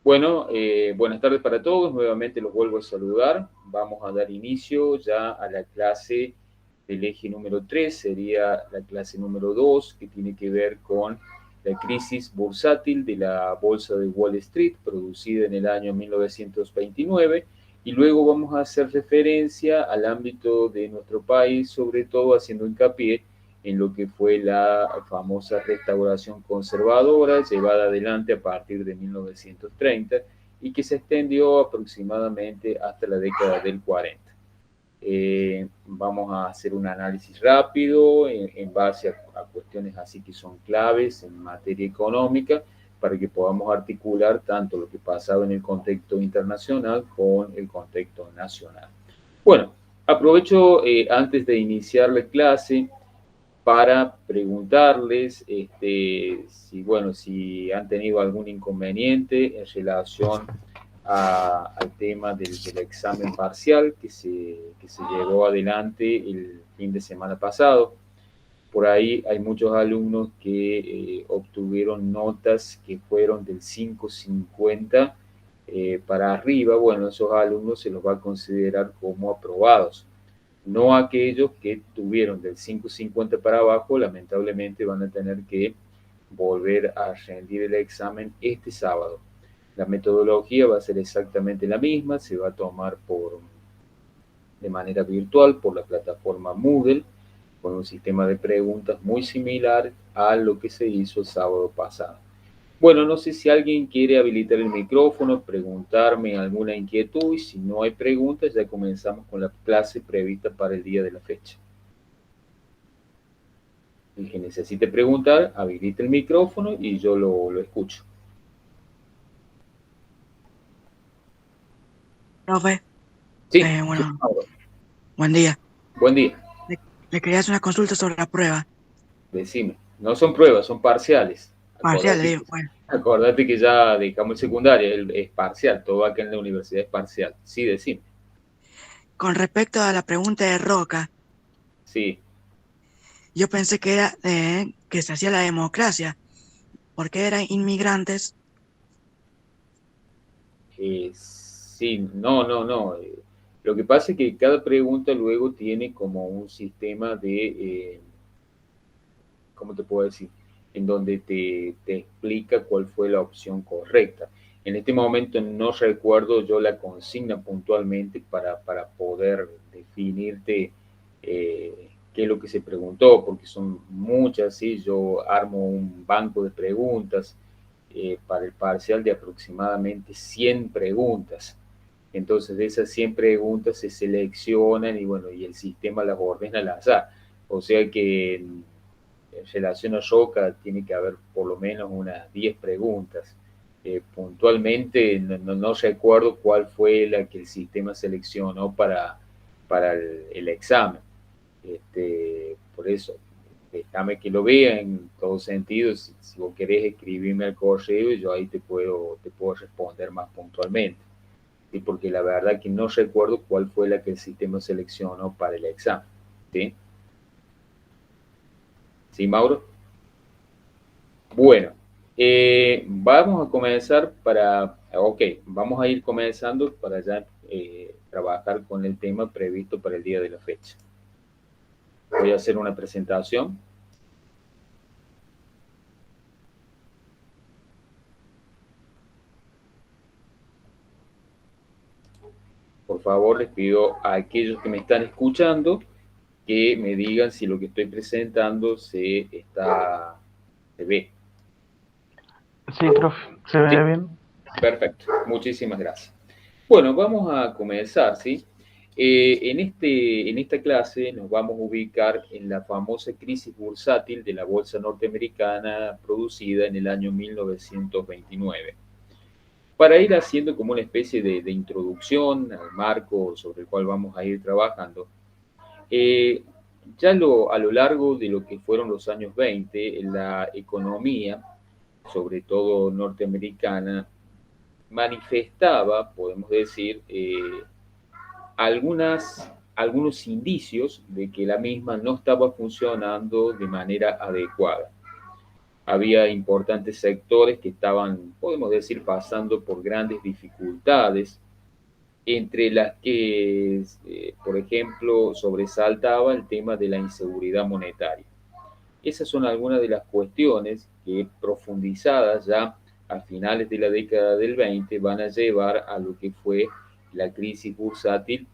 Bueno, buenas tardes para todos. Nuevamente los vuelvo a saludar. Vamos a dar inicio ya a la clase del eje número 3. Sería la clase número 2, que tiene que ver con la crisis bursátil de la Bolsa de Wall Street, producida en el año 1929. Y luego vamos a hacer referencia al ámbito de nuestro país, sobre todo haciendo hincapié en lo que fue la famosa restauración conservadora llevada adelante a partir de 1930 y que se extendió aproximadamente hasta la década del 40. Vamos a hacer un análisis rápido en base a cuestiones así que son claves en materia económica para que podamos articular tanto lo que pasaba en el contexto internacional con el contexto nacional. Bueno, aprovecho antes de iniciar la clase para preguntarles si han tenido algún inconveniente en relación al tema del examen parcial que se llevó adelante el fin de semana pasado. Por ahí hay muchos alumnos que obtuvieron notas que fueron del 550 para arriba. Bueno, esos alumnos se los va a considerar como aprobados. No aquellos que tuvieron del 550 para abajo, lamentablemente van a tener que volver a rendir el examen este sábado. La metodología va a ser exactamente la misma, se va a tomar de manera virtual por la plataforma Moodle, con un sistema de preguntas muy similar a lo que se hizo el sábado pasado. Bueno, no sé si alguien quiere habilitar el micrófono, preguntarme alguna inquietud, y si no hay preguntas, ya comenzamos con la clase prevista para el día de la fecha. El que necesite preguntar, habilite el micrófono y yo lo escucho. Profe, Sí, sí, bueno, Mauro. buen día. Buen día. Le quería hacer una consulta sobre la prueba. Decime. No son pruebas, son parciales. Parcial, le Acordate digo, que, bueno. acordate que ya dejamos el secundario, es parcial, todo acá en la universidad es parcial. Sí, decime. Con respecto a la pregunta de Roca, Sí. yo pensé que era que se hacía la democracia, porque eran inmigrantes. Sí, no. Lo que pasa es que cada pregunta luego tiene como un sistema de, ¿cómo te puedo decir? En donde te explica cuál fue la opción correcta. En este momento no recuerdo yo la consigna puntualmente para poder definirte qué es lo que se preguntó, porque son muchas, ¿sí? Yo armo un banco de preguntas para el parcial de aproximadamente 100 preguntas. Entonces, de esas 100 preguntas se seleccionan y bueno, y el sistema las ordena al azar. O sea que en relación a Roca tiene que haber por lo menos unas 10 preguntas. Puntualmente no recuerdo cuál fue la que el sistema seleccionó para el examen. Por eso, déjame que lo vea en todos sentidos. Si vos querés escribirme al correo, yo ahí te puedo responder más puntualmente. ¿Sí? Porque la verdad que no recuerdo cuál fue la que el sistema seleccionó para el examen. ¿Sí? ¿Sí, Mauro? Bueno, vamos a comenzar vamos a ir comenzando para ya trabajar con el tema previsto para el día de la fecha. Voy a hacer una presentación. Por favor, les pido a aquellos que me están escuchando que me digan si lo que estoy presentando se ve. Sí, profe, se ve Sí, bien. perfecto. Muchísimas gracias. Bueno, vamos a comenzar, ¿sí? En esta clase nos vamos a ubicar en la famosa crisis bursátil de la bolsa norteamericana producida en el año 1929. Para ir haciendo como una especie de introducción al marco sobre el cual vamos a ir trabajando, eh, a lo largo de lo que fueron los años 20, la economía, sobre todo norteamericana, manifestaba, podemos decir, algunos indicios de que la misma no estaba funcionando de manera adecuada. había importantes sectores que estaban, podemos decir, pasando por grandes dificultades, entre las que, por ejemplo, sobresaltaba el tema de la inseguridad monetaria. Esas son algunas de las cuestiones que, profundizadas ya a finales de la década del 20, van a llevar a lo que fue la crisis bursátil,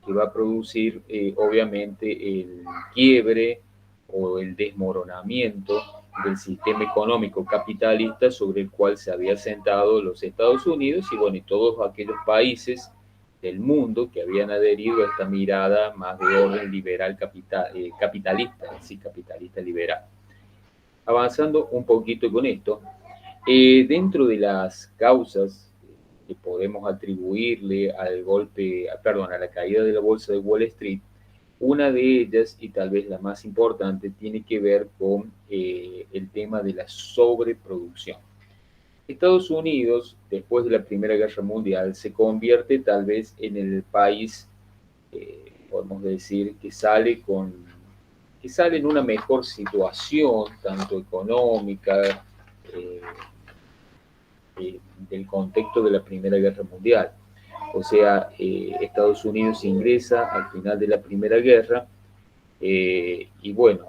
que va a producir obviamente el quiebre o el desmoronamiento del sistema económico capitalista sobre el cual se había sentado los Estados Unidos y, bueno, y todos aquellos países del mundo que habían adherido a esta mirada más de orden liberal capitalista, sí, capitalista liberal. Avanzando un poquito con esto, dentro de las causas que podemos atribuirle al golpe, perdón, a la caída de la bolsa de Wall Street, una de ellas, y tal vez la más importante, tiene que ver con el tema de la sobreproducción. Estados Unidos, después de la Primera Guerra Mundial, se convierte tal vez en el país, podemos decir, que sale en una mejor situación, tanto económica, eh, del contexto de la Primera Guerra Mundial. O sea, Estados Unidos ingresa al final de la Primera Guerra y bueno,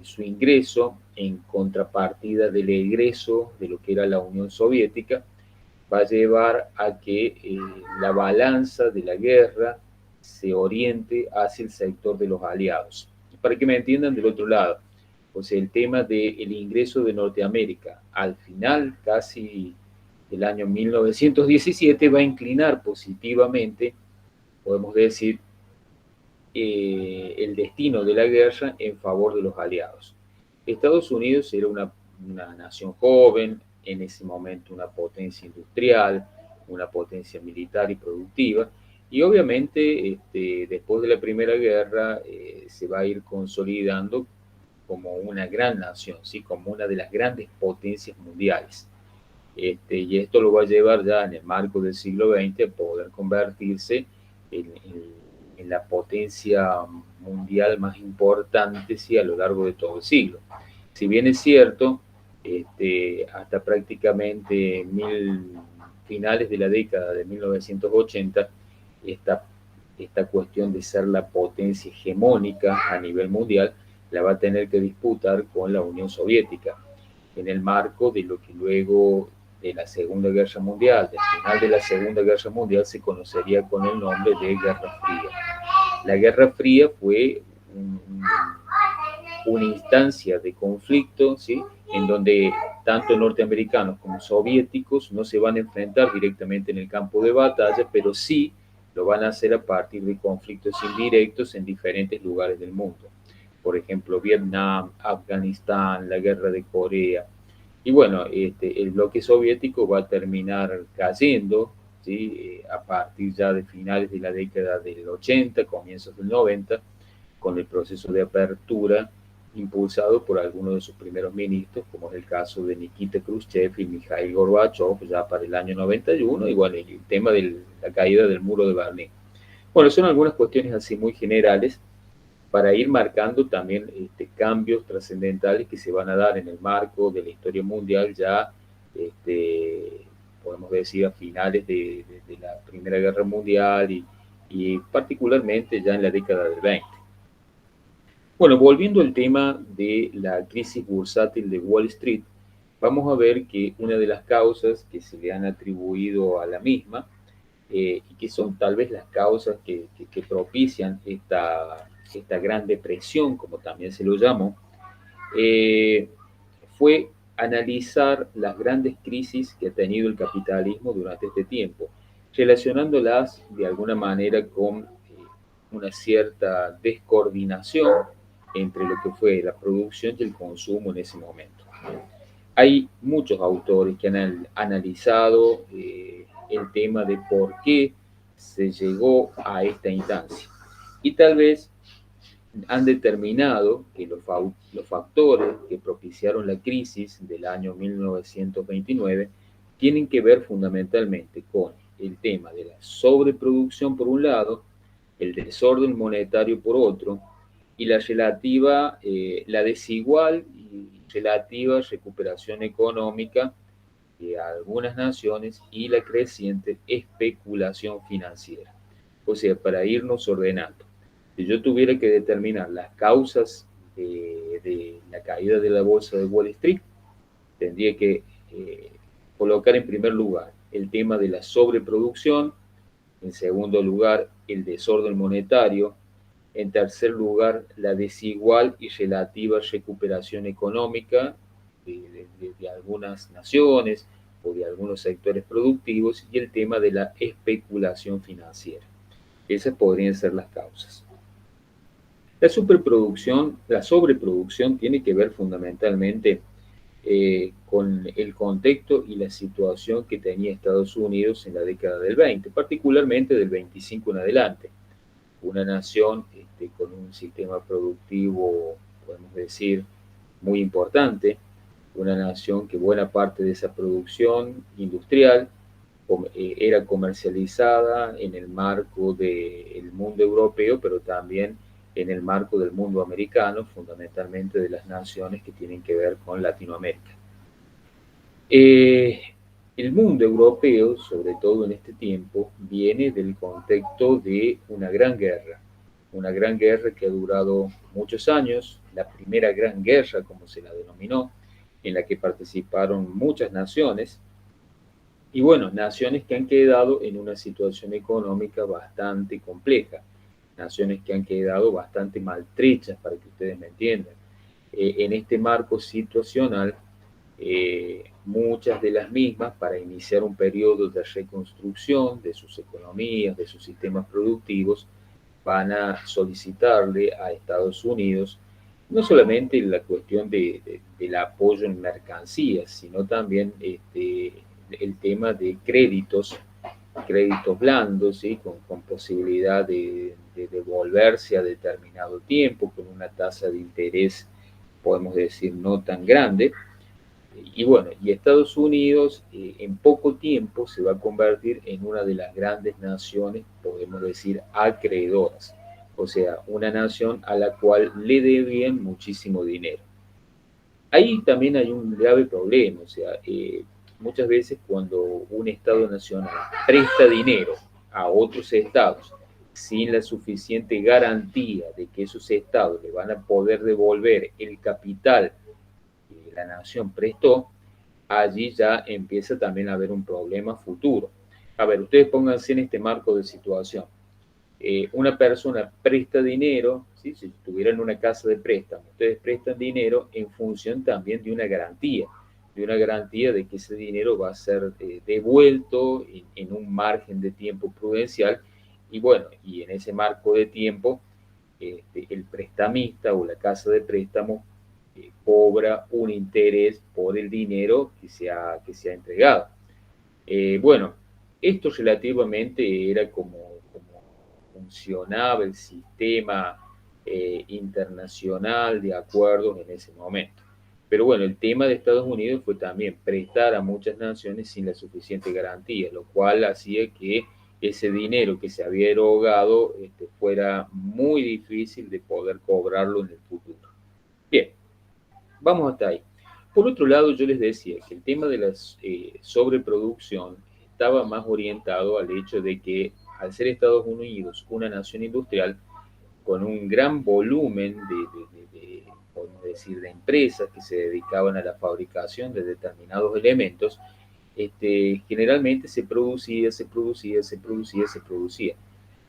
su ingreso en contrapartida del egreso de lo que era la Unión Soviética va a llevar a que la balanza de la guerra se oriente hacia el sector de los aliados. Para que me entiendan del otro lado, o sea, el tema del ingreso de Norteamérica al final casi del año 1917 va a inclinar positivamente, podemos decir, el destino de la guerra en favor de los aliados. Estados Unidos era una nación joven, en ese momento una potencia industrial, una potencia militar y productiva, y obviamente después de la Primera Guerra se va a ir consolidando como una gran nación, ¿sí? Como una de las grandes potencias mundiales. Y esto lo va a llevar ya en el marco del siglo XX a poder convertirse en la potencia mundial más importante, sí, a lo largo de todo el siglo. Si bien es cierto, hasta prácticamente finales de la década de 1980, esta cuestión de ser la potencia hegemónica a nivel mundial la va a tener que disputar con la Unión Soviética, en el marco de lo que luego de la Segunda Guerra Mundial, del final de la Segunda Guerra Mundial, se conocería con el nombre de Guerra Fría. La Guerra Fría fue una instancia de conflicto, ¿sí? En donde tanto norteamericanos como soviéticos no se van a enfrentar directamente en el campo de batalla, pero sí lo van a hacer a partir de conflictos indirectos en diferentes lugares del mundo. Por ejemplo, Vietnam, Afganistán, la guerra de Corea. Y bueno, el bloque soviético va a terminar cayendo, ¿sí? A partir ya de finales de la década del 80, comienzos del 90, con el proceso de apertura impulsado por algunos de sus primeros ministros, como es el caso de Nikita Khrushchev y Mikhail Gorbachev, ya para el año 91, y bueno, el tema de la caída del muro de Berlín. Bueno, son algunas cuestiones así muy generales para ir marcando también cambios trascendentales que se van a dar en el marco de la historia mundial ya, podemos decir, a finales de la Primera Guerra Mundial y particularmente ya en la década del 20. Bueno, volviendo al tema de la crisis bursátil de Wall Street, vamos a ver que una de las causas que se le han atribuido a la misma, y que son tal vez las causas que propician esta gran depresión, como también se lo llamó, fue analizar las grandes crisis que ha tenido el capitalismo durante este tiempo, relacionándolas de alguna manera con una cierta descoordinación entre lo que fue la producción y el consumo en ese momento. Hay muchos autores que han analizado el tema de por qué se llegó a esta instancia. Y tal vez han determinado que los factores que propiciaron la crisis del año 1929 tienen que ver fundamentalmente con el tema de la sobreproducción por un lado, el desorden monetario por otro, y la desigual relativa recuperación económica de algunas naciones y la creciente especulación financiera. O sea, para irnos ordenando, si yo tuviera que determinar las causas de la caída de la bolsa de Wall Street, tendría que colocar en primer lugar el tema de la sobreproducción, en segundo lugar el desorden monetario, en tercer lugar la desigual y relativa recuperación económica de algunas naciones o de algunos sectores productivos y el tema de la especulación financiera. Esas podrían ser las causas. La sobreproducción tiene que ver fundamentalmente con el contexto y la situación que tenía Estados Unidos en la década del 20, particularmente del 25 en adelante. Una nación con un sistema productivo, podemos decir, muy importante, una nación que buena parte de esa producción industrial era comercializada en el marco del mundo europeo, pero también en el marco del mundo americano, fundamentalmente de las naciones que tienen que ver con Latinoamérica. El mundo europeo, sobre todo en este tiempo, viene del contexto de una gran guerra que ha durado muchos años, la primera gran guerra, como se la denominó, en la que participaron muchas naciones, y bueno, naciones que han quedado en una situación económica bastante compleja, naciones que han quedado bastante maltrechas, para que ustedes me entiendan. En este marco situacional, muchas de las mismas, para iniciar un periodo de reconstrucción de sus economías, de sus sistemas productivos, van a solicitarle a Estados Unidos no solamente la cuestión del apoyo en mercancías, sino también el tema de créditos blandos, ¿sí? con posibilidad de devolverse a determinado tiempo, con una tasa de interés, podemos decir, no tan grande. Y bueno, y Estados Unidos en poco tiempo se va a convertir en una de las grandes naciones, podemos decir, acreedoras. O sea, una nación a la cual le debían muchísimo dinero. Ahí también hay un grave problema, o sea, muchas veces cuando un Estado nacional presta dinero a otros estados sin la suficiente garantía de que esos estados le van a poder devolver el capital que la nación prestó, allí ya empieza también a haber un problema futuro. A ver, ustedes pónganse en este marco de situación. Una persona presta dinero, ¿sí? Si estuvieran en una casa de préstamo, ustedes prestan dinero en función también de una garantía de que ese dinero va a ser devuelto en un margen de tiempo prudencial, y bueno, y en ese marco de tiempo, el prestamista o la casa de préstamo cobra un interés por el dinero que se ha entregado. Bueno, esto relativamente era como funcionaba el sistema internacional de acuerdos en ese momento. Pero bueno, el tema de Estados Unidos fue también prestar a muchas naciones sin la suficiente garantía, lo cual hacía que ese dinero que se había erogado fuera muy difícil de poder cobrarlo en el futuro. Bien, vamos hasta ahí. Por otro lado, yo les decía que el tema de la sobreproducción estaba más orientado al hecho de que al ser Estados Unidos una nación industrial con un gran volumen podemos decir, de empresas que se dedicaban a la fabricación de determinados elementos, generalmente se producía.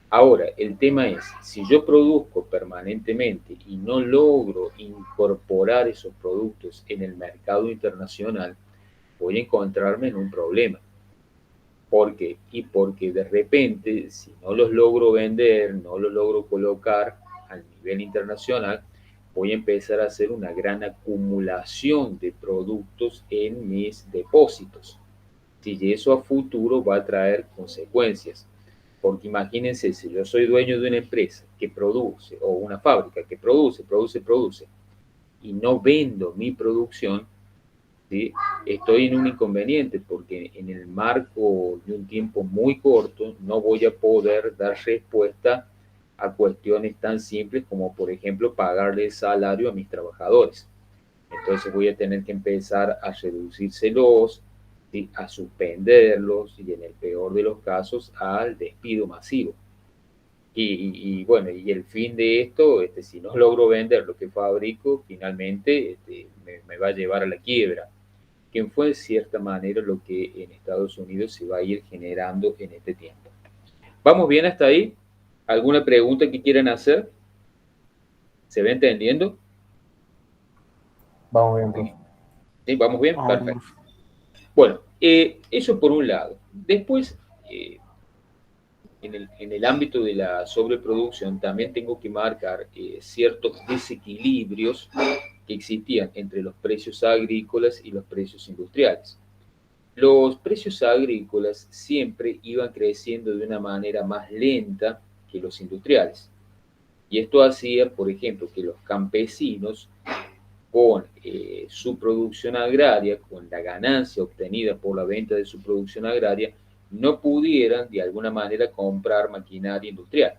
Ahora, el tema es, si yo produzco permanentemente y no logro incorporar esos productos en el mercado internacional, voy a encontrarme en un problema. ¿Por qué? Y porque de repente, si no los logro vender, no los logro colocar a nivel internacional, voy a empezar a hacer una gran acumulación de productos en mis depósitos. Y eso a futuro va a traer consecuencias. Porque imagínense, si yo soy dueño de una empresa que produce, o una fábrica que produce, y no vendo mi producción, ¿sí? Estoy en un inconveniente porque en el marco de un tiempo muy corto no voy a poder dar respuesta a cuestiones tan simples como, por ejemplo, pagarle salario a mis trabajadores. Entonces voy a tener que empezar a reducírselos, ¿sí? A suspenderlos y en el peor de los casos al despido masivo. Bueno, y el fin de esto, si no logro vender lo que fabrico, finalmente me va a llevar a la quiebra, que fue de cierta manera lo que en Estados Unidos se va a ir generando en este tiempo. ¿Vamos bien hasta ahí? ¿Alguna pregunta que quieran hacer? ¿Se va entendiendo? Vamos bien, profe. ¿Sí? ¿Vamos bien? Vamos, Perfecto. profe. Bueno, eso por un lado. Después, en el ámbito de la sobreproducción, también tengo que marcar ciertos desequilibrios que existían entre los precios agrícolas y los precios industriales. Los precios agrícolas siempre iban creciendo de una manera más lenta que los industriales. Y esto hacía, por ejemplo, que los campesinos, con su producción agraria, con la ganancia obtenida por la venta de su producción agraria, no pudieran de alguna manera comprar maquinaria industrial.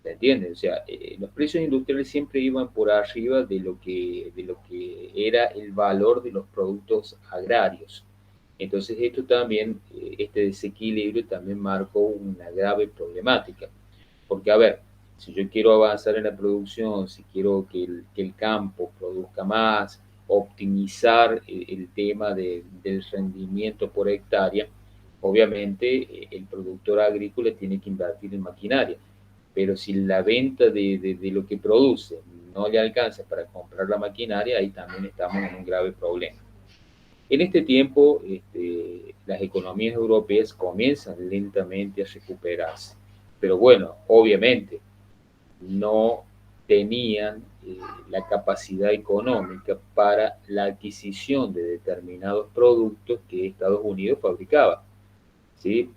¿Se entiende? O sea, los precios industriales siempre iban por arriba de lo que era el valor de los productos agrarios. Entonces esto también, este desequilibrio también marcó una grave problemática. Porque, a ver, si yo quiero avanzar en la producción, si quiero que el campo produzca más, optimizar el tema del rendimiento por hectárea, obviamente el productor agrícola tiene que invertir en maquinaria. Pero si la venta de lo que produce no le alcanza para comprar la maquinaria, ahí también estamos en un grave problema. En este tiempo, las economías europeas comienzan lentamente a recuperarse, pero bueno, obviamente no tenían la capacidad económica para la adquisición de determinados productos que Estados Unidos fabricaba. ¿Sí?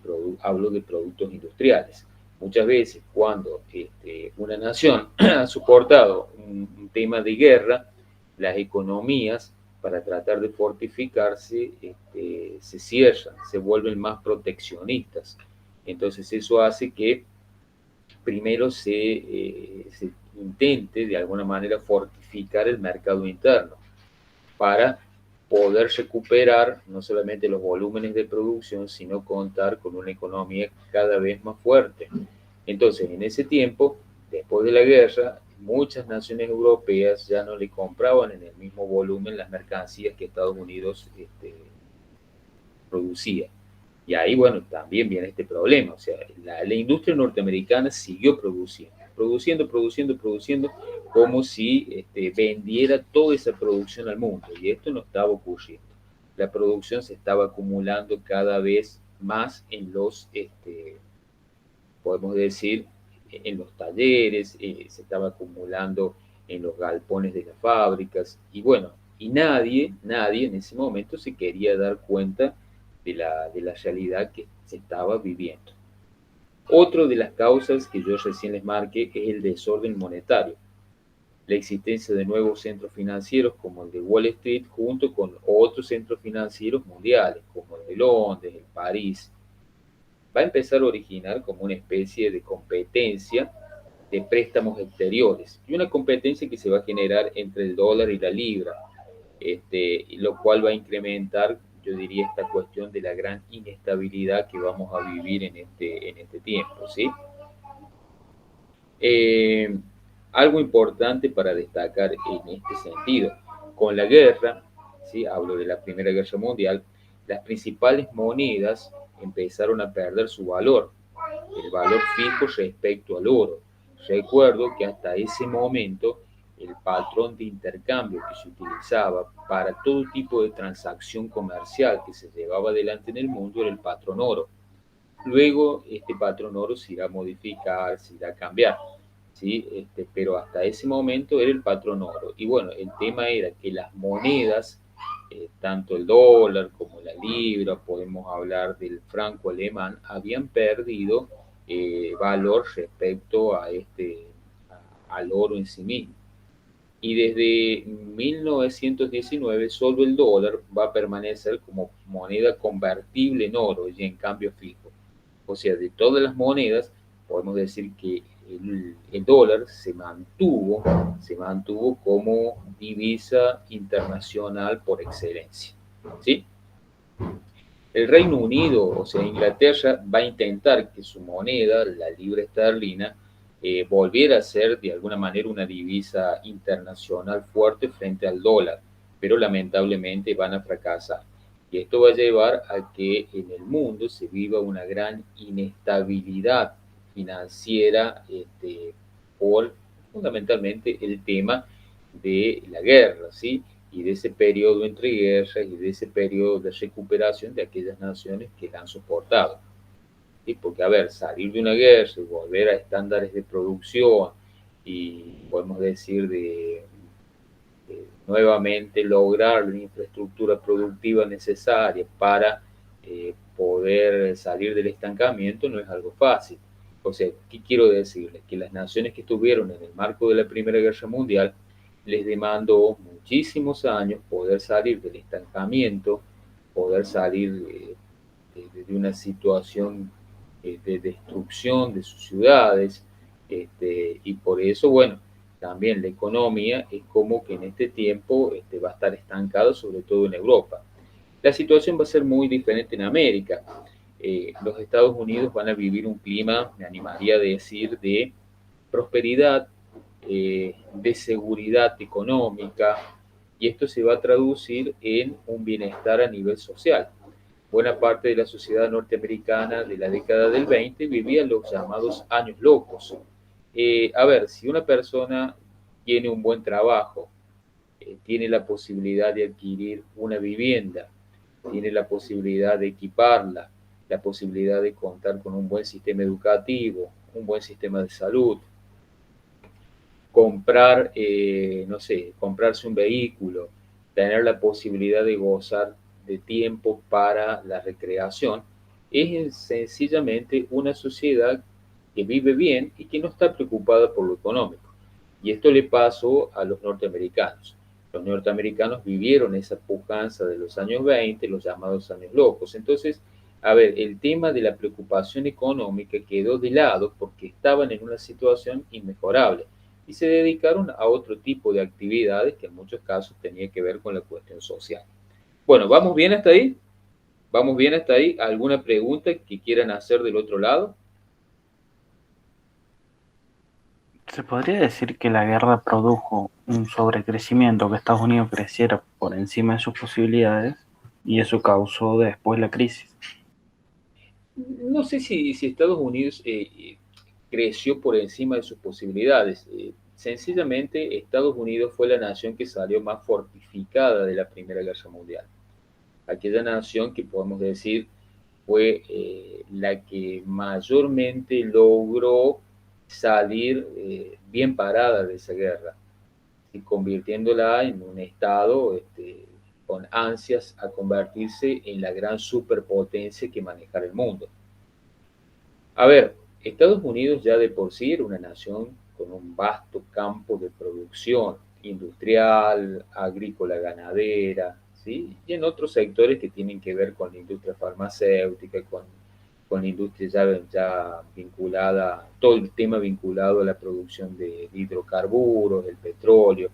Hablo de productos industriales. Muchas veces cuando una nación ha soportado un tema de guerra, las economías para tratar de fortificarse se cierran, se vuelven más proteccionistas. Entonces eso hace que primero se intente de alguna manera fortificar el mercado interno para poder recuperar no solamente los volúmenes de producción, sino contar con una economía cada vez más fuerte. Entonces, en ese tiempo, después de la guerra, muchas naciones europeas ya no le compraban en el mismo volumen las mercancías que Estados Unidos producía. Y ahí, bueno, también viene este problema. O sea, la industria norteamericana siguió produciendo, como si vendiera toda esa producción al mundo. Y esto no estaba ocurriendo. La producción se estaba acumulando cada vez más en los, podemos decir, en los talleres, se estaba acumulando en los galpones de las fábricas. Y bueno, y nadie en ese momento se quería dar cuenta de la realidad que se estaba viviendo. Otra de las causas que yo recién les marqué es el desorden monetario. La existencia de nuevos centros financieros como el de Wall Street junto con otros centros financieros mundiales como el de Londres, el París, va a empezar a originar como una especie de competencia de préstamos exteriores y una competencia que se va a generar entre el dólar y la libra, lo cual va a incrementar, yo diría, esta cuestión de la gran inestabilidad que vamos a vivir en este tiempo, ¿sí? Eh, Algo importante para destacar en este sentido, con la guerra, ¿sí? Hablo de la Primera Guerra Mundial, las principales monedas empezaron a perder su valor, el valor fijo respecto al oro. Recuerdo que hasta ese momento el patrón de intercambio que se utilizaba para todo tipo de transacción comercial que se llevaba adelante en el mundo era el patrón oro. Luego este patrón oro se irá a modificar, se irá a cambiar, ¿sí? Pero hasta ese momento era el patrón oro. Y bueno, el tema era que las monedas, tanto el dólar como la libra, podemos hablar del franco alemán, habían perdido valor respecto al oro en sí mismo. Y desde 1919 solo el dólar va a permanecer como moneda convertible en oro y en cambio fijo. O sea, de todas las monedas, podemos decir que el dólar se mantuvo como divisa internacional por excelencia, ¿sí? El Reino Unido, o sea, Inglaterra, va a intentar que su moneda, la libra esterlina, volviera a ser de alguna manera una divisa internacional fuerte frente al dólar, pero lamentablemente van a fracasar. Y esto va a llevar a que en el mundo se viva una gran inestabilidad financiera por fundamentalmente el tema de la guerra, ¿sí? Y de ese periodo entre guerras y de ese periodo de recuperación de aquellas naciones que la han soportado. ¿Sí? Porque, a ver, salir de una guerra y volver a estándares de producción y podemos decir nuevamente lograr la infraestructura productiva necesaria para poder salir del estancamiento no es algo fácil. O sea, ¿qué quiero decirles? Que las naciones que estuvieron en el marco de la Primera Guerra Mundial les demandó muchísimos años poder salir del estancamiento, poder salir de una situación de destrucción de sus ciudades, y por eso, bueno, también la economía es como que en este tiempo va a estar estancado, sobre todo en Europa. La situación va a ser muy diferente en América. Los Estados Unidos van a vivir un clima, me animaría a decir, de prosperidad, de seguridad económica, y esto se va a traducir en un bienestar a nivel social. Buena parte de la sociedad norteamericana de la década del 20 vivía los llamados años locos. A ver, si una persona tiene un buen trabajo, tiene la posibilidad de adquirir una vivienda, tiene la posibilidad de equiparla, la posibilidad de contar con un buen sistema educativo, un buen sistema de salud, comprar, no sé, comprarse un vehículo, tener la posibilidad de gozar de tiempo para la recreación, es sencillamente una sociedad que vive bien y que no está preocupada por lo económico. Y esto le pasó a los norteamericanos. Los norteamericanos vivieron esa pujanza de los años 20, los llamados años locos. Entonces, a ver, el tema de la preocupación económica quedó de lado porque estaban en una situación inmejorable y se dedicaron a otro tipo de actividades que en muchos casos tenía que ver con la cuestión social. Bueno, ¿vamos bien hasta ahí? ¿Vamos bien hasta ahí? ¿Alguna pregunta que quieran hacer del otro lado? ¿Se podría decir que la guerra produjo un sobrecrecimiento, que Estados Unidos creciera por encima de sus posibilidades y eso causó después la crisis? No sé si Estados Unidos creció por encima de sus posibilidades. Sencillamente, Estados Unidos fue la nación que salió más fortificada de la Primera Guerra Mundial. Aquella nación que podemos decir fue la que mayormente logró salir bien parada de esa guerra y convirtiéndola en un estado con ansias a convertirse en la gran superpotencia que manejara el mundo. A ver, Estados Unidos ya de por sí era una nación con un vasto campo de producción industrial, agrícola, ganadera, ¿sí? Y en otros sectores que tienen que ver con la industria farmacéutica, con la industria ya vinculada, todo el tema vinculado a la producción de hidrocarburos, del petróleo.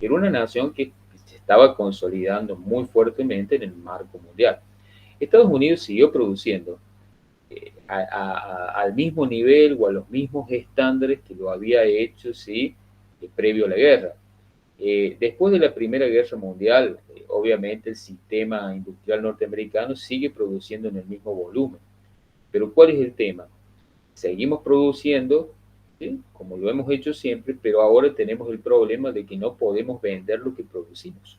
Era una nación que se estaba consolidando muy fuertemente en el marco mundial. Estados Unidos siguió produciendo al mismo nivel o a los mismos estándares que lo había hecho, ¿sí? Previo a la guerra. Después de la Primera Guerra Mundial, obviamente el sistema industrial norteamericano sigue produciendo en el mismo volumen. Pero ¿cuál es el tema? Seguimos produciendo, ¿sí? Como lo hemos hecho siempre, pero ahora tenemos el problema de que no podemos vender lo que producimos.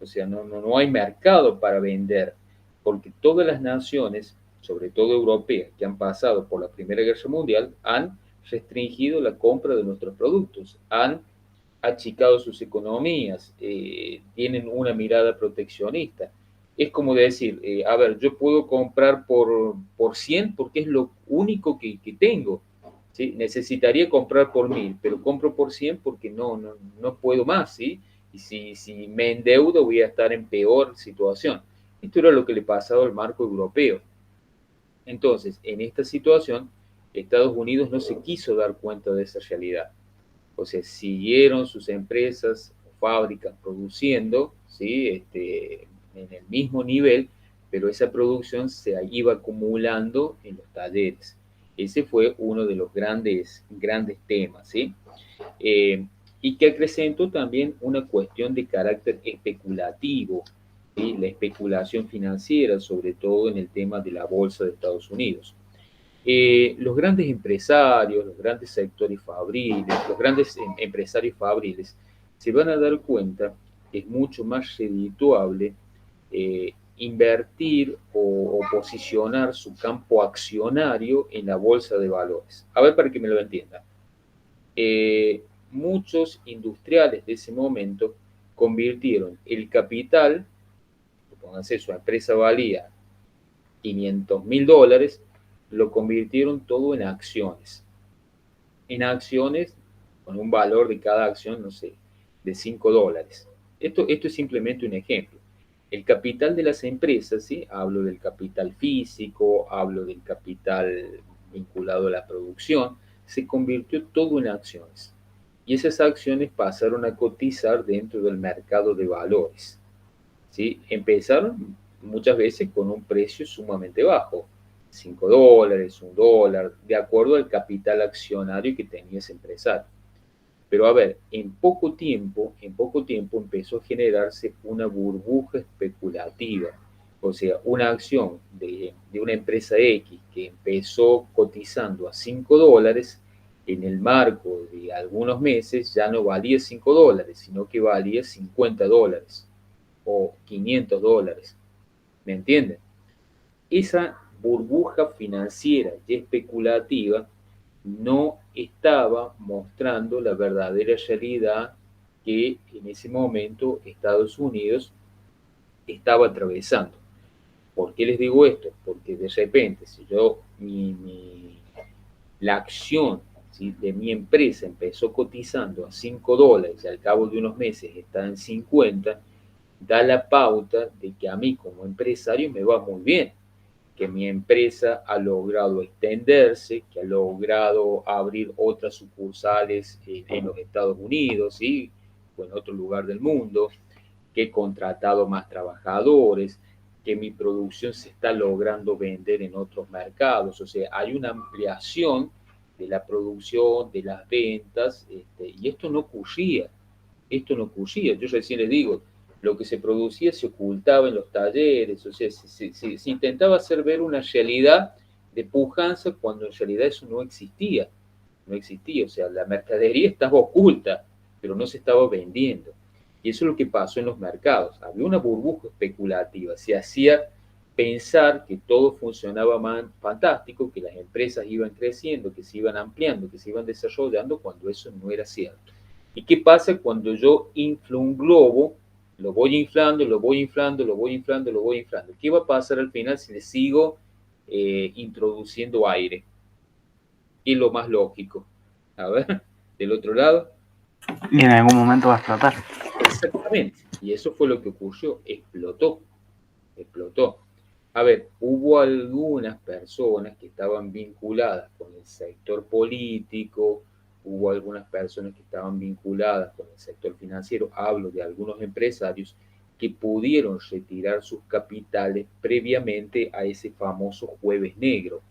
O sea, no hay mercado para vender, porque todas las naciones, sobre todo europeas, que han pasado por la Primera Guerra Mundial, han restringido la compra de nuestros productos, han achicado sus economías, tienen una mirada proteccionista. Es como decir, a ver, yo puedo comprar por 100 porque es lo único que tengo. ¿Sí? Necesitaría comprar por 1000, pero compro por 100 porque no puedo más, ¿sí? Y si me endeudo voy a estar en peor situación. Esto era lo que le pasaba al marco europeo. Entonces, en esta situación, Estados Unidos no se quiso dar cuenta de esa realidad. O sea, siguieron sus empresas o fábricas produciendo, ¿sí? En el mismo nivel, pero esa producción se iba acumulando en los talleres. Ese fue uno de los grandes temas, ¿sí? Eh, y que acrecentó también una cuestión de carácter especulativo, ¿sí? La especulación financiera, sobre todo en el tema de la bolsa de Estados Unidos. Los grandes empresarios, los grandes sectores fabriles, los grandes empresarios fabriles se van a dar cuenta que es mucho más redituable invertir o posicionar su campo accionario en la bolsa de valores. A ver, para que me lo entiendan. Muchos industriales de ese momento convirtieron el capital, pónganse, su empresa valía $500.000, lo convirtieron todo en acciones. En acciones con un valor de cada acción, no sé, de $5. Esto es simplemente un ejemplo. El capital de las empresas, ¿sí? Hablo del capital físico, hablo del capital vinculado a la producción, se convirtió todo en acciones. Y esas acciones pasaron a cotizar dentro del mercado de valores, ¿sí? Empezaron muchas veces con un precio sumamente bajo, $5, $1, de acuerdo al capital accionario que tenía ese empresario. Pero a ver, en poco tiempo empezó a generarse una burbuja especulativa. O sea, una acción de una empresa X que empezó cotizando a $5, en el marco de algunos meses ya no valía $5, sino que valía $50 o $500. ¿Me entienden? Esa burbuja financiera y especulativa no estaba mostrando la verdadera realidad que en ese momento Estados Unidos estaba atravesando. ¿Por qué les digo esto? Porque de repente, si yo, la acción, ¿sí?, de mi empresa empezó cotizando a $5 y al cabo de unos meses está en 50, da la pauta de que a mí como empresario me va muy bien, que mi empresa ha logrado extenderse, que ha logrado abrir otras sucursales en los Estados Unidos, ¿sí?, o en otro lugar del mundo, que he contratado más trabajadores, que mi producción se está logrando vender en otros mercados. O sea, hay una ampliación de la producción, de las ventas, y esto no ocurría. Esto no ocurría. Yo recién les digo, lo que se producía se ocultaba en los talleres, o sea, se intentaba hacer ver una realidad de pujanza cuando en realidad eso no existía. No existía, o sea, la mercadería estaba oculta, pero no se estaba vendiendo. Y eso es lo que pasó en los mercados. Había una burbuja especulativa, se hacía pensar que todo funcionaba fantástico, que las empresas iban creciendo, que se iban ampliando, que se iban desarrollando, cuando eso no era cierto. ¿Y qué pasa cuando yo inflo un globo? Lo voy inflando, lo voy inflando, lo voy inflando, lo voy inflando. ¿Qué va a pasar al final si le sigo introduciendo aire? ¿Qué es lo más lógico? A ver, del otro lado. Y en algún momento va a explotar. Exactamente. Y eso fue lo que ocurrió. Explotó. Explotó. A ver, hubo algunas personas que estaban vinculadas con el sector político, hubo algunas personas que estaban vinculadas con el sector financiero, hablo de algunos empresarios que pudieron retirar sus capitales previamente a ese famoso Jueves Negro,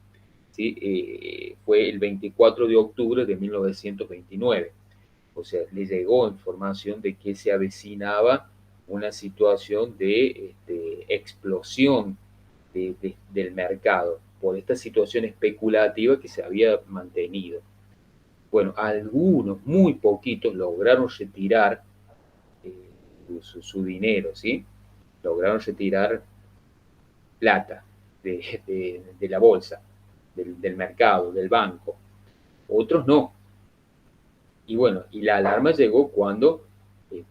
¿sí? Fue el 24 de octubre de 1929. O sea, le llegó información de que se avecinaba una situación de explosión del mercado por esta situación especulativa que se había mantenido. Bueno, algunos, muy poquitos, lograron retirar su dinero, ¿sí? Lograron retirar plata de la bolsa, del mercado, del banco. Otros no. Y bueno, y la alarma llegó cuando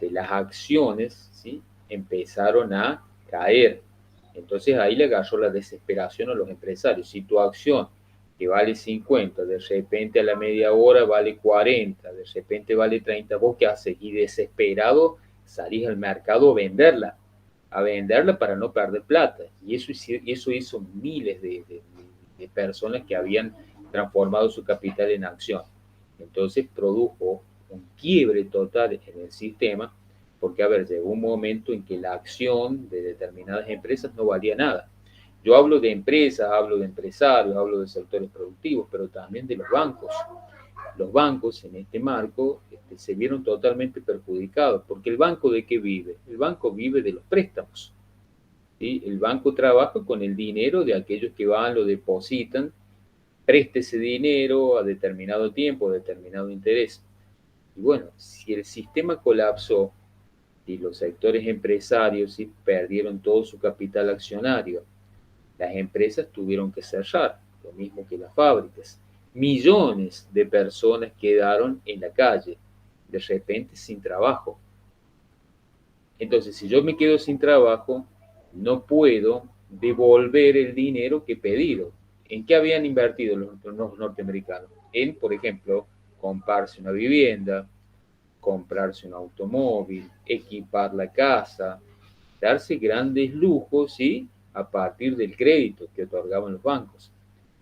las acciones, ¿sí?, empezaron a caer. Entonces ahí le agarró la desesperación a los empresarios. Si tu acción, que vale 50, de repente a la media hora vale 40, de repente vale 30, ¿vos qué haces? Y desesperado salís al mercado a venderla para no perder plata. Y eso hizo miles de personas que habían transformado su capital en acción. Entonces produjo un quiebre total en el sistema, porque, a ver, llegó un momento en que la acción de determinadas empresas no valía nada. Yo hablo de empresas, hablo de empresarios, hablo de sectores productivos, pero también de los bancos. Los bancos en este marco se vieron totalmente perjudicados, porque el banco ¿de qué vive? El banco vive de los préstamos. ¿Sí? El banco trabaja con el dinero de aquellos que van, lo depositan, preste ese dinero a determinado tiempo, a determinado interés. Y bueno, si el sistema colapsó y los sectores empresarios ¿sí? perdieron todo su capital accionario, las empresas tuvieron que cerrar, lo mismo que las fábricas. Millones de personas quedaron en la calle, de repente sin trabajo. Entonces, si yo me quedo sin trabajo, no puedo devolver el dinero que he pedido. ¿En qué habían invertido los norteamericanos? En, por ejemplo, comprarse una vivienda, comprarse un automóvil, equipar la casa, darse grandes lujos, ¿sí? A partir del crédito que otorgaban los bancos.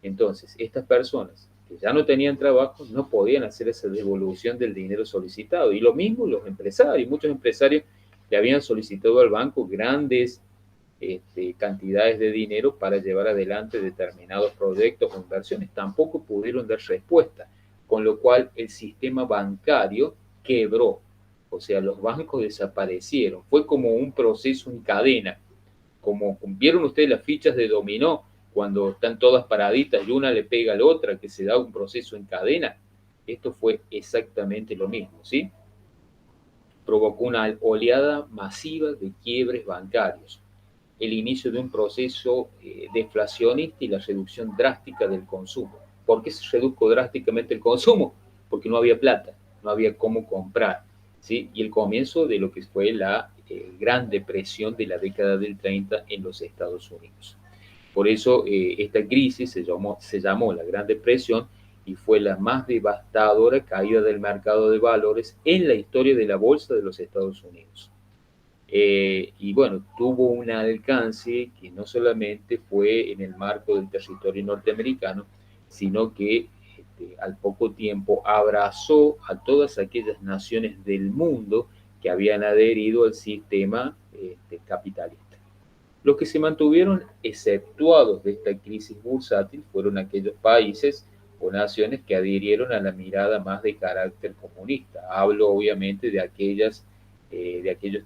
Entonces, estas personas que ya no tenían trabajo no podían hacer esa devolución del dinero solicitado. Y lo mismo los empresarios. Muchos empresarios le habían solicitado al banco grandes cantidades de dinero para llevar adelante determinados proyectos o inversiones. Tampoco pudieron dar respuesta, con lo cual el sistema bancario quebró. O sea, los bancos desaparecieron. Fue como un proceso en cadena. Como vieron ustedes las fichas de dominó, cuando están todas paraditas y una le pega a la otra, que se da un proceso en cadena. Esto fue exactamente lo mismo, ¿sí? Provocó una oleada masiva de quiebres bancarios, el inicio de un proceso deflacionista y la reducción drástica del consumo. ¿Por qué se redujo drásticamente el consumo? Porque no había plata, no había cómo comprar, ¿sí? Y el comienzo de lo que fue la Gran Depresión de la década del 30 en los Estados Unidos. Por eso esta crisis se llamó la Gran Depresión y fue la más devastadora caída del mercado de valores en la historia de la bolsa de los Estados Unidos. Y bueno, tuvo un alcance que no solamente fue en el marco del territorio norteamericano, sino que al poco tiempo abrazó a todas aquellas naciones del mundo que habían adherido al sistema capitalista. Los que se mantuvieron exceptuados de esta crisis bursátil fueron aquellos países o naciones que adhirieron a la mirada más de carácter comunista. Hablo obviamente de aquellos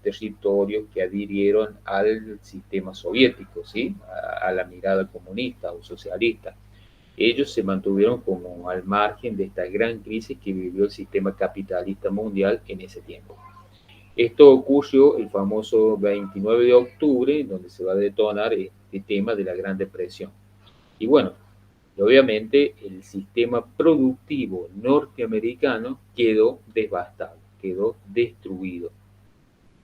territorios que adhirieron al sistema soviético, ¿sí? a la mirada comunista o socialista. Ellos se mantuvieron como al margen de esta gran crisis que vivió el sistema capitalista mundial en ese tiempo. Esto ocurrió el famoso 29 de octubre, donde se va a detonar este tema de la Gran Depresión. Y bueno, obviamente el sistema productivo norteamericano quedó devastado, quedó destruido.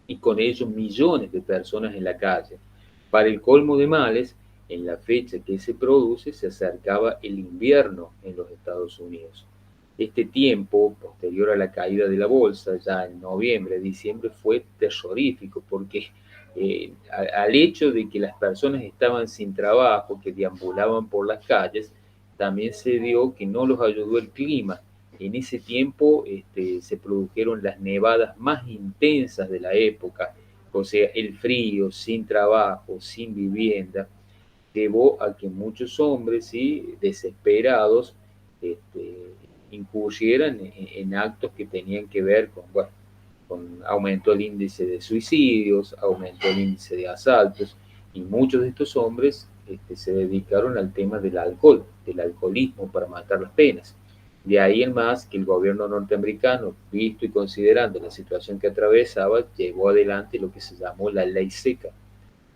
Y con ello millones de personas en la calle. Para el colmo de males, en la fecha que se produce se acercaba el invierno en los Estados Unidos. Este tiempo, posterior a la caída de la bolsa, ya en noviembre, diciembre, fue terrorífico porque al hecho de que las personas estaban sin trabajo, que deambulaban por las calles, también se dio que no los ayudó el clima. En ese tiempo se produjeron las nevadas más intensas de la época, o sea, el frío, sin trabajo, sin vivienda, llevó a que muchos hombres, ¿sí? desesperados, incurrieran en actos que tenían que ver con, bueno, con aumentó el índice de suicidios, aumentó el índice de asaltos, y muchos de estos hombres se dedicaron al tema del alcohol, del alcoholismo para matar las penas. De ahí en más que el gobierno norteamericano, visto y considerando la situación que atravesaba, llevó adelante lo que se llamó la ley seca,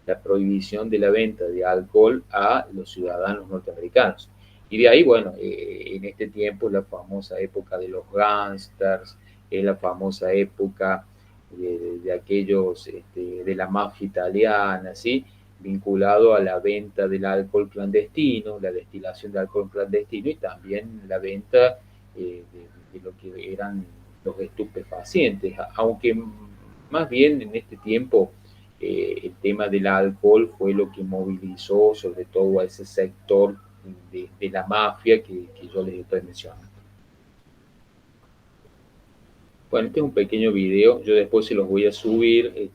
la prohibición de la venta de alcohol a los ciudadanos norteamericanos. Y de ahí, bueno, en este tiempo la famosa época de los gángsters, la famosa época de aquellos, de la mafia italiana, ¿sí? Vinculado a la venta del alcohol clandestino, la destilación de alcohol clandestino y también la venta de lo que eran los estupefacientes, aunque más bien en este tiempo el tema del alcohol fue lo que movilizó sobre todo a ese sector de la mafia que yo les estoy mencionando. Bueno, este es un pequeño video, yo después se los voy a subir,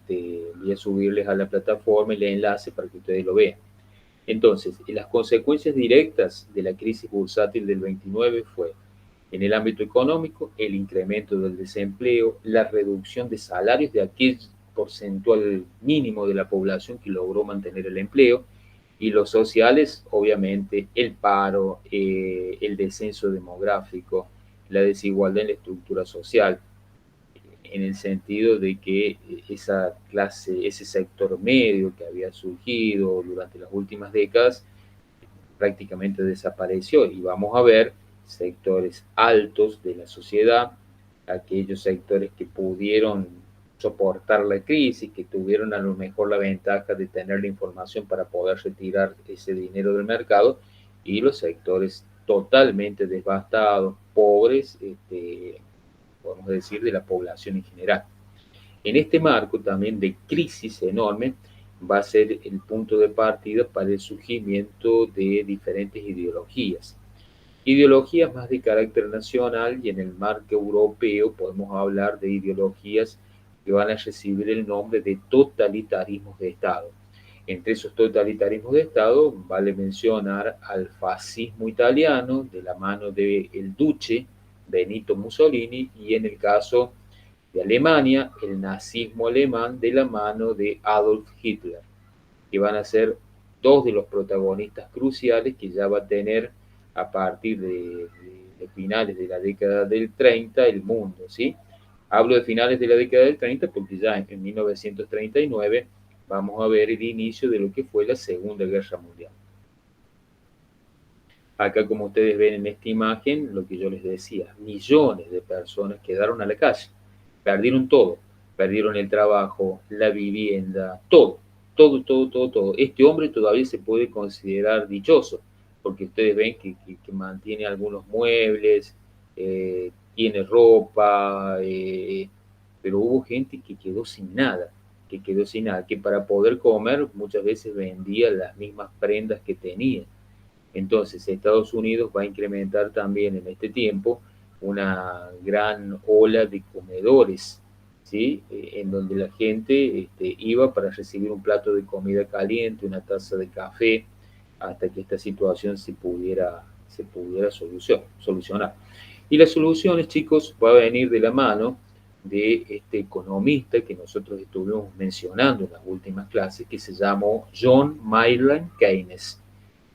voy a subirles a la plataforma el enlace para que ustedes lo vean. Entonces, las consecuencias directas de la crisis bursátil del 29 fue, en el ámbito económico, el incremento del desempleo, la reducción de salarios de aquel porcentual mínimo de la población que logró mantener el empleo, y los sociales, obviamente, el paro, el descenso demográfico, la desigualdad en la estructura social, en el sentido de que esa clase, ese sector medio que había surgido durante las últimas décadas, prácticamente desapareció y vamos a ver sectores altos de la sociedad, aquellos sectores que pudieron soportar la crisis, que tuvieron a lo mejor la ventaja de tener la información para poder retirar ese dinero del mercado, y los sectores totalmente devastados, pobres, podemos decir, de la población en general. En este marco también de crisis enorme, va a ser el punto de partida para el surgimiento de diferentes ideologías. Ideologías más de carácter nacional, y en el marco europeo podemos hablar de ideologías que van a recibir el nombre de totalitarismos de Estado. Entre esos totalitarismos de Estado vale mencionar al fascismo italiano de la mano del duce Benito Mussolini, y en el caso de Alemania, el nazismo alemán de la mano de Adolf Hitler, que van a ser dos de los protagonistas cruciales que ya va a tener a partir de finales de la década del 30 el mundo, ¿sí? Hablo de finales de la década del 30 porque ya en 1939 vamos a ver el inicio de lo que fue la Segunda Guerra Mundial. Acá, como ustedes ven en esta imagen, lo que yo les decía, millones de personas quedaron a la calle, perdieron todo, perdieron el trabajo, la vivienda, todo. Este hombre todavía se puede considerar dichoso, porque ustedes ven que mantiene algunos muebles, tiene ropa, pero hubo gente que quedó sin nada, que para poder comer muchas veces vendía las mismas prendas que tenía. Entonces, Estados Unidos va a incrementar también en este tiempo una gran ola de comedores, ¿sí? En donde la gente iba para recibir un plato de comida caliente, una taza de café, hasta que esta situación se pudiera solucionar. Y las soluciones, chicos, va a venir de la mano de este economista que nosotros estuvimos mencionando en las últimas clases, que se llamó John Maynard Keynes.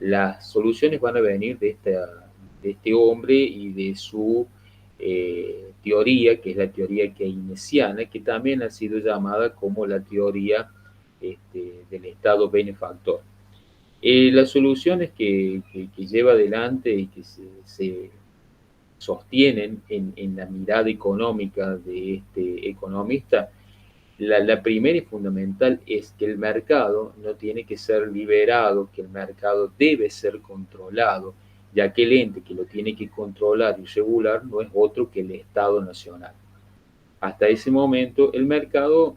Las soluciones van a venir de este hombre y de su teoría, que es la teoría keynesiana, que también ha sido llamada como la teoría del Estado benefactor. Las soluciones que lleva adelante y que se sostienen en la mirada económica de este economista, la primera y fundamental es que el mercado no tiene que ser liberado, que el mercado debe ser controlado, ya que el ente que lo tiene que controlar y regular no es otro que el Estado Nacional. Hasta ese momento, el mercado,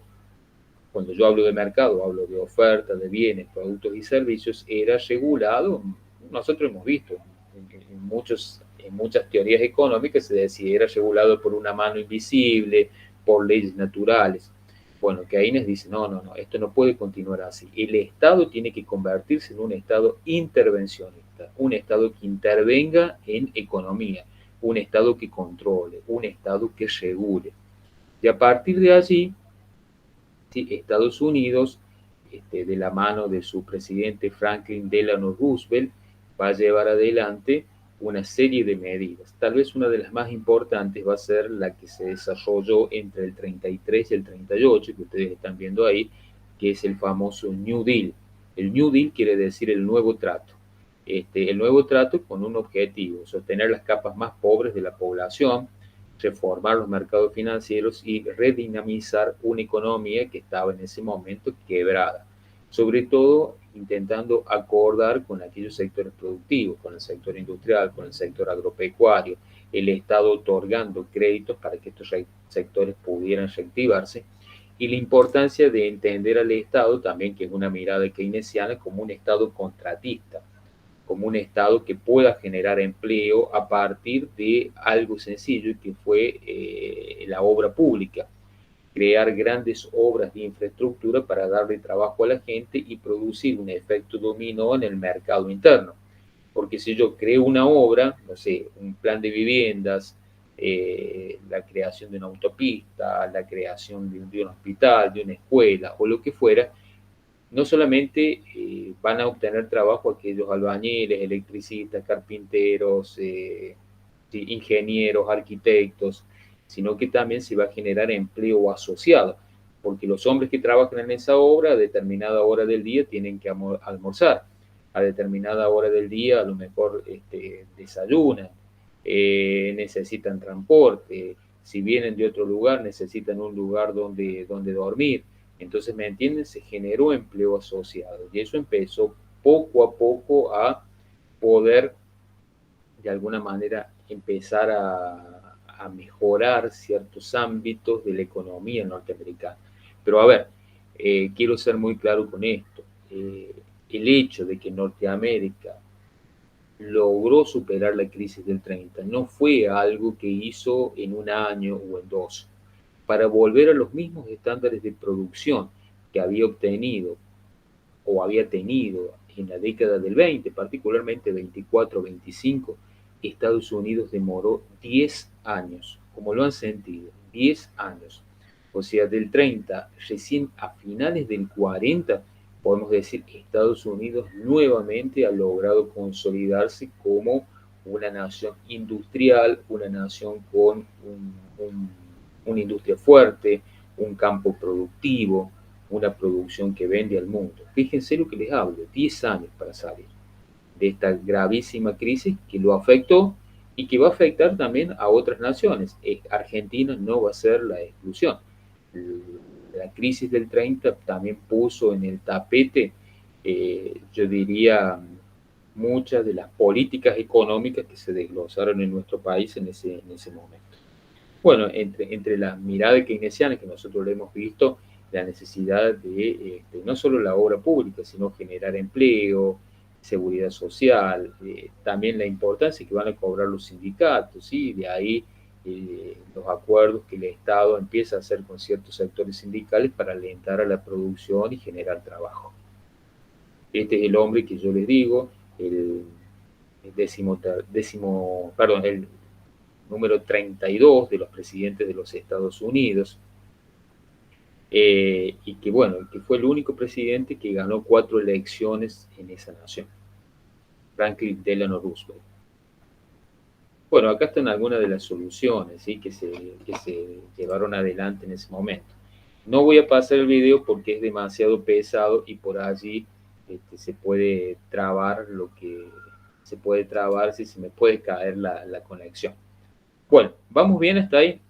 cuando yo hablo de mercado, hablo de oferta de bienes, productos y servicios, era regulado. Nosotros hemos visto en muchas teorías económicas se decía era regulado por una mano invisible, por leyes naturales. Bueno, Keynes dice, no, esto no puede continuar así. El Estado tiene que convertirse en un Estado intervencionista, un Estado que intervenga en economía, un Estado que controle, un Estado que regule. Y a partir de allí, ¿sí? Estados Unidos, de la mano de su presidente Franklin Delano Roosevelt, va a llevar adelante una serie de medidas. Tal vez una de las más importantes va a ser la que se desarrolló entre el 33 y el 38, que ustedes están viendo ahí, que es el famoso New Deal. El New Deal quiere decir el nuevo trato. El nuevo trato con un objetivo, sostener las capas más pobres de la población, reformar los mercados financieros y redinamizar una economía que estaba en ese momento quebrada. Sobre todo intentando acordar con aquellos sectores productivos, con el sector industrial, con el sector agropecuario, el Estado otorgando créditos para que estos sectores pudieran reactivarse, y la importancia de entender al Estado también, que es una mirada keynesiana, como un Estado contratista. como un Estado que pueda generar empleo a partir de algo sencillo que fue la obra pública, crear grandes obras de infraestructura para darle trabajo a la gente y producir un efecto dominó en el mercado interno. Porque si yo creo una obra, no sé, un plan de viviendas, la creación de una autopista, la creación de un hospital, de una escuela o lo que fuera, no solamente van a obtener trabajo aquellos albañiles, electricistas, carpinteros, ingenieros, arquitectos, sino que también se va a generar empleo asociado, porque los hombres que trabajan en esa obra a determinada hora del día tienen que almorzar, a determinada hora del día a lo mejor desayunan, necesitan transporte, si vienen de otro lugar necesitan un lugar donde dormir. Entonces, ¿me entienden? Se generó empleo asociado y eso empezó poco a poco a poder, de alguna manera, empezar a mejorar ciertos ámbitos de la economía norteamericana. Pero a ver, quiero ser muy claro con esto. El hecho de que Norteamérica logró superar la crisis del 30 no fue algo que hizo en un año o en dos. Para volver a los mismos estándares de producción que había obtenido o había tenido en la década del 20, particularmente 24-25, Estados Unidos demoró 10 años, como lo han sentido, 10 años. O sea, del 30, recién a finales del 40, podemos decir que Estados Unidos nuevamente ha logrado consolidarse como una nación industrial, una nación con una industria fuerte, un campo productivo, una producción que vende al mundo. Fíjense lo que les hablo, 10 años para salir de esta gravísima crisis que lo afectó y que va a afectar también a otras naciones. Argentina no va a ser la exclusión. La crisis del 30 también puso en el tapete, yo diría, muchas de las políticas económicas que se desglosaron en nuestro país en ese momento. Bueno, entre las miradas keynesianas que nosotros le hemos visto, la necesidad de no solo la obra pública, sino generar empleo, seguridad social, también la importancia que van a cobrar los sindicatos, ¿sí? De ahí los acuerdos que el Estado empieza a hacer con ciertos sectores sindicales para alentar a la producción y generar trabajo. Este es el hombre que yo les digo, el número 32 de los presidentes de los Estados Unidos, y que bueno, que fue el único presidente que ganó 4 elecciones en esa nación, Franklin Delano Roosevelt. Bueno, acá están algunas de las soluciones, ¿sí? que se llevaron adelante en ese momento. No voy a pasar el video porque es demasiado pesado y por allí se puede trabar lo que se puede trabar, si se me puede caer la conexión. Bueno, vamos bien hasta ahí.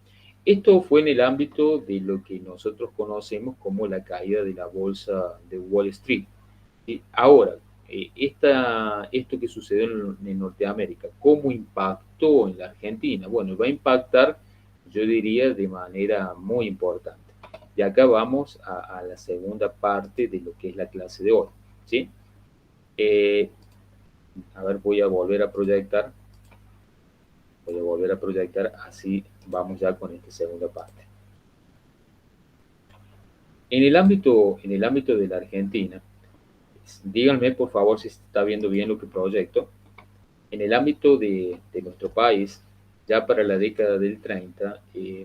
Esto fue en el ámbito de lo que nosotros conocemos como la caída de la bolsa de Wall Street. Ahora, esto que sucedió en Norteamérica, ¿cómo impactó en la Argentina? Bueno, va a impactar, yo diría, de manera muy importante. Y acá vamos a la segunda parte de lo que es la clase de hoy, ¿sí? A ver, voy a volver a proyectar. Así vamos ya con esta segunda parte. En el ámbito de la Argentina, díganme por favor si se está viendo bien lo que proyecto. En el ámbito de nuestro país, ya para la década del 30,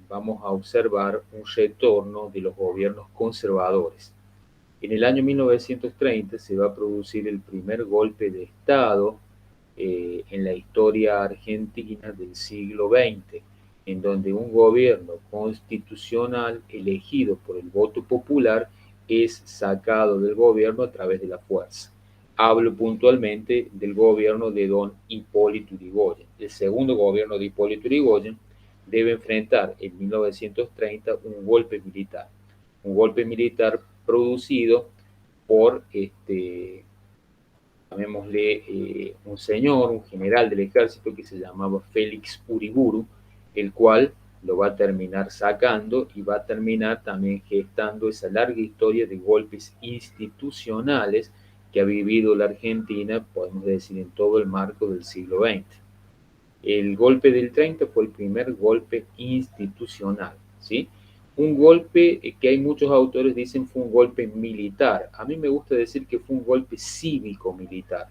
vamos a observar un retorno de los gobiernos conservadores. En el año 1930 se va a producir el primer golpe de Estado en la historia argentina del siglo XX, en donde un gobierno constitucional elegido por el voto popular es sacado del gobierno a través de la fuerza. Hablo puntualmente del gobierno de don Hipólito Yrigoyen. El segundo gobierno de Hipólito Yrigoyen debe enfrentar en 1930 un golpe militar producido por llamémosle un general del ejército que se llamaba Félix Uriburu, el cual lo va a terminar sacando y va a terminar también gestando esa larga historia de golpes institucionales que ha vivido la Argentina, podemos decir, en todo el marco del siglo XX. El golpe del 30 fue el primer golpe institucional, ¿sí? Un golpe que hay muchos autores dicen fue un golpe militar. A mí me gusta decir que fue un golpe cívico-militar,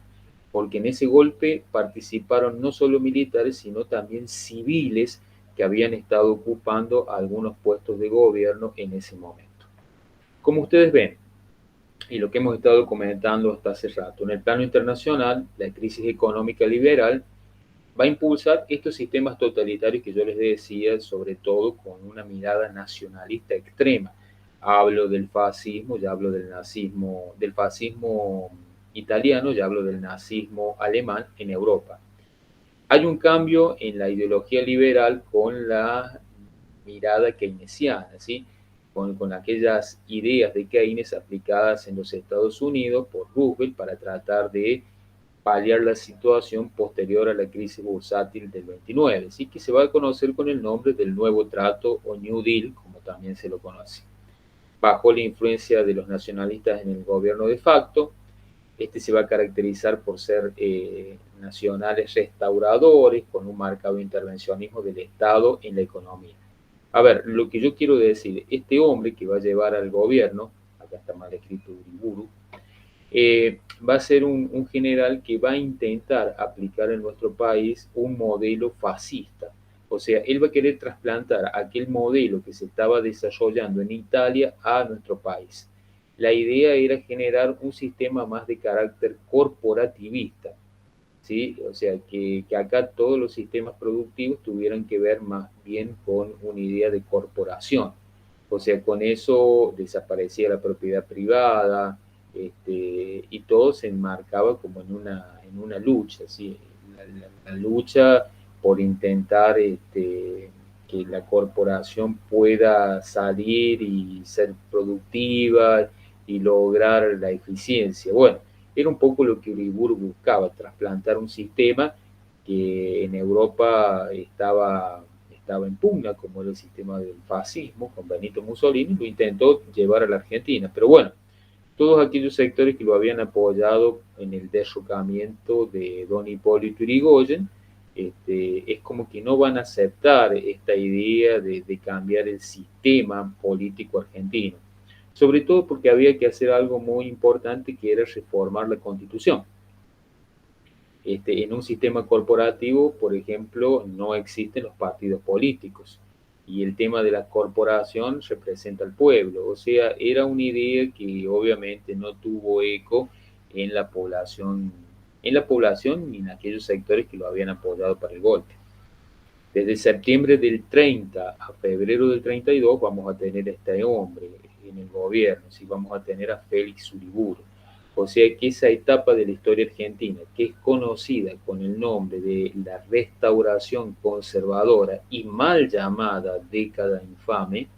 porque en ese golpe participaron no solo militares, sino también civiles que habían estado ocupando algunos puestos de gobierno en ese momento. Como ustedes ven, y lo que hemos estado comentando hasta hace rato, en el plano internacional, la crisis económica liberal va a impulsar estos sistemas totalitarios que yo les decía, sobre todo con una mirada nacionalista extrema. Hablo del fascismo, ya hablo del nazismo, del fascismo italiano, ya hablo del nazismo alemán en Europa. Hay un cambio en la ideología liberal con la mirada keynesiana, ¿sí? Con aquellas ideas de Keynes aplicadas en los Estados Unidos por Roosevelt para tratar de paliar la situación posterior a la crisis bursátil del 29, ¿sí? Que se va a conocer con el nombre del Nuevo Trato o New Deal, como también se lo conoce. Bajo la influencia de los nacionalistas en el gobierno de facto, este se va a caracterizar por ser nacionales restauradores, con un marcado intervencionismo del Estado en la economía. A ver, lo que yo quiero decir, este hombre que va a llevar al gobierno, acá está mal escrito Uriburu, va a ser un general que va a intentar aplicar en nuestro país un modelo fascista. O sea, él va a querer trasplantar aquel modelo que se estaba desarrollando en Italia a nuestro país. La idea era generar un sistema más de carácter corporativista, ¿sí? O sea, que acá todos los sistemas productivos tuvieran que ver más bien con una idea de corporación. O sea, con eso desaparecía la propiedad privada, y todo se enmarcaba como en una lucha, ¿sí? La lucha por intentar que la corporación pueda salir y ser productiva y lograr la eficiencia. Bueno, era un poco lo que Uriburu buscaba, trasplantar un sistema que en Europa estaba en pugna, como era el sistema del fascismo con Benito Mussolini, lo intentó llevar a la Argentina. Pero bueno, todos aquellos sectores que lo habían apoyado en el derrocamiento de don Hipólito Yrigoyen, es como que no van a aceptar esta idea de cambiar el sistema político argentino, sobre todo porque había que hacer algo muy importante que era reformar la Constitución. En un sistema corporativo, por ejemplo, no existen los partidos políticos y el tema de la corporación representa al pueblo. O sea, era una idea que obviamente no tuvo eco en la población ni en aquellos sectores que lo habían apoyado para el golpe. Desde septiembre del 30 a febrero del 32 vamos a tener a este hombre en el gobierno, ¿sí? Vamos a tener a Félix Uriburu. O sea que esa etapa de la historia argentina, que es conocida con el nombre de la restauración conservadora y mal llamada década infame,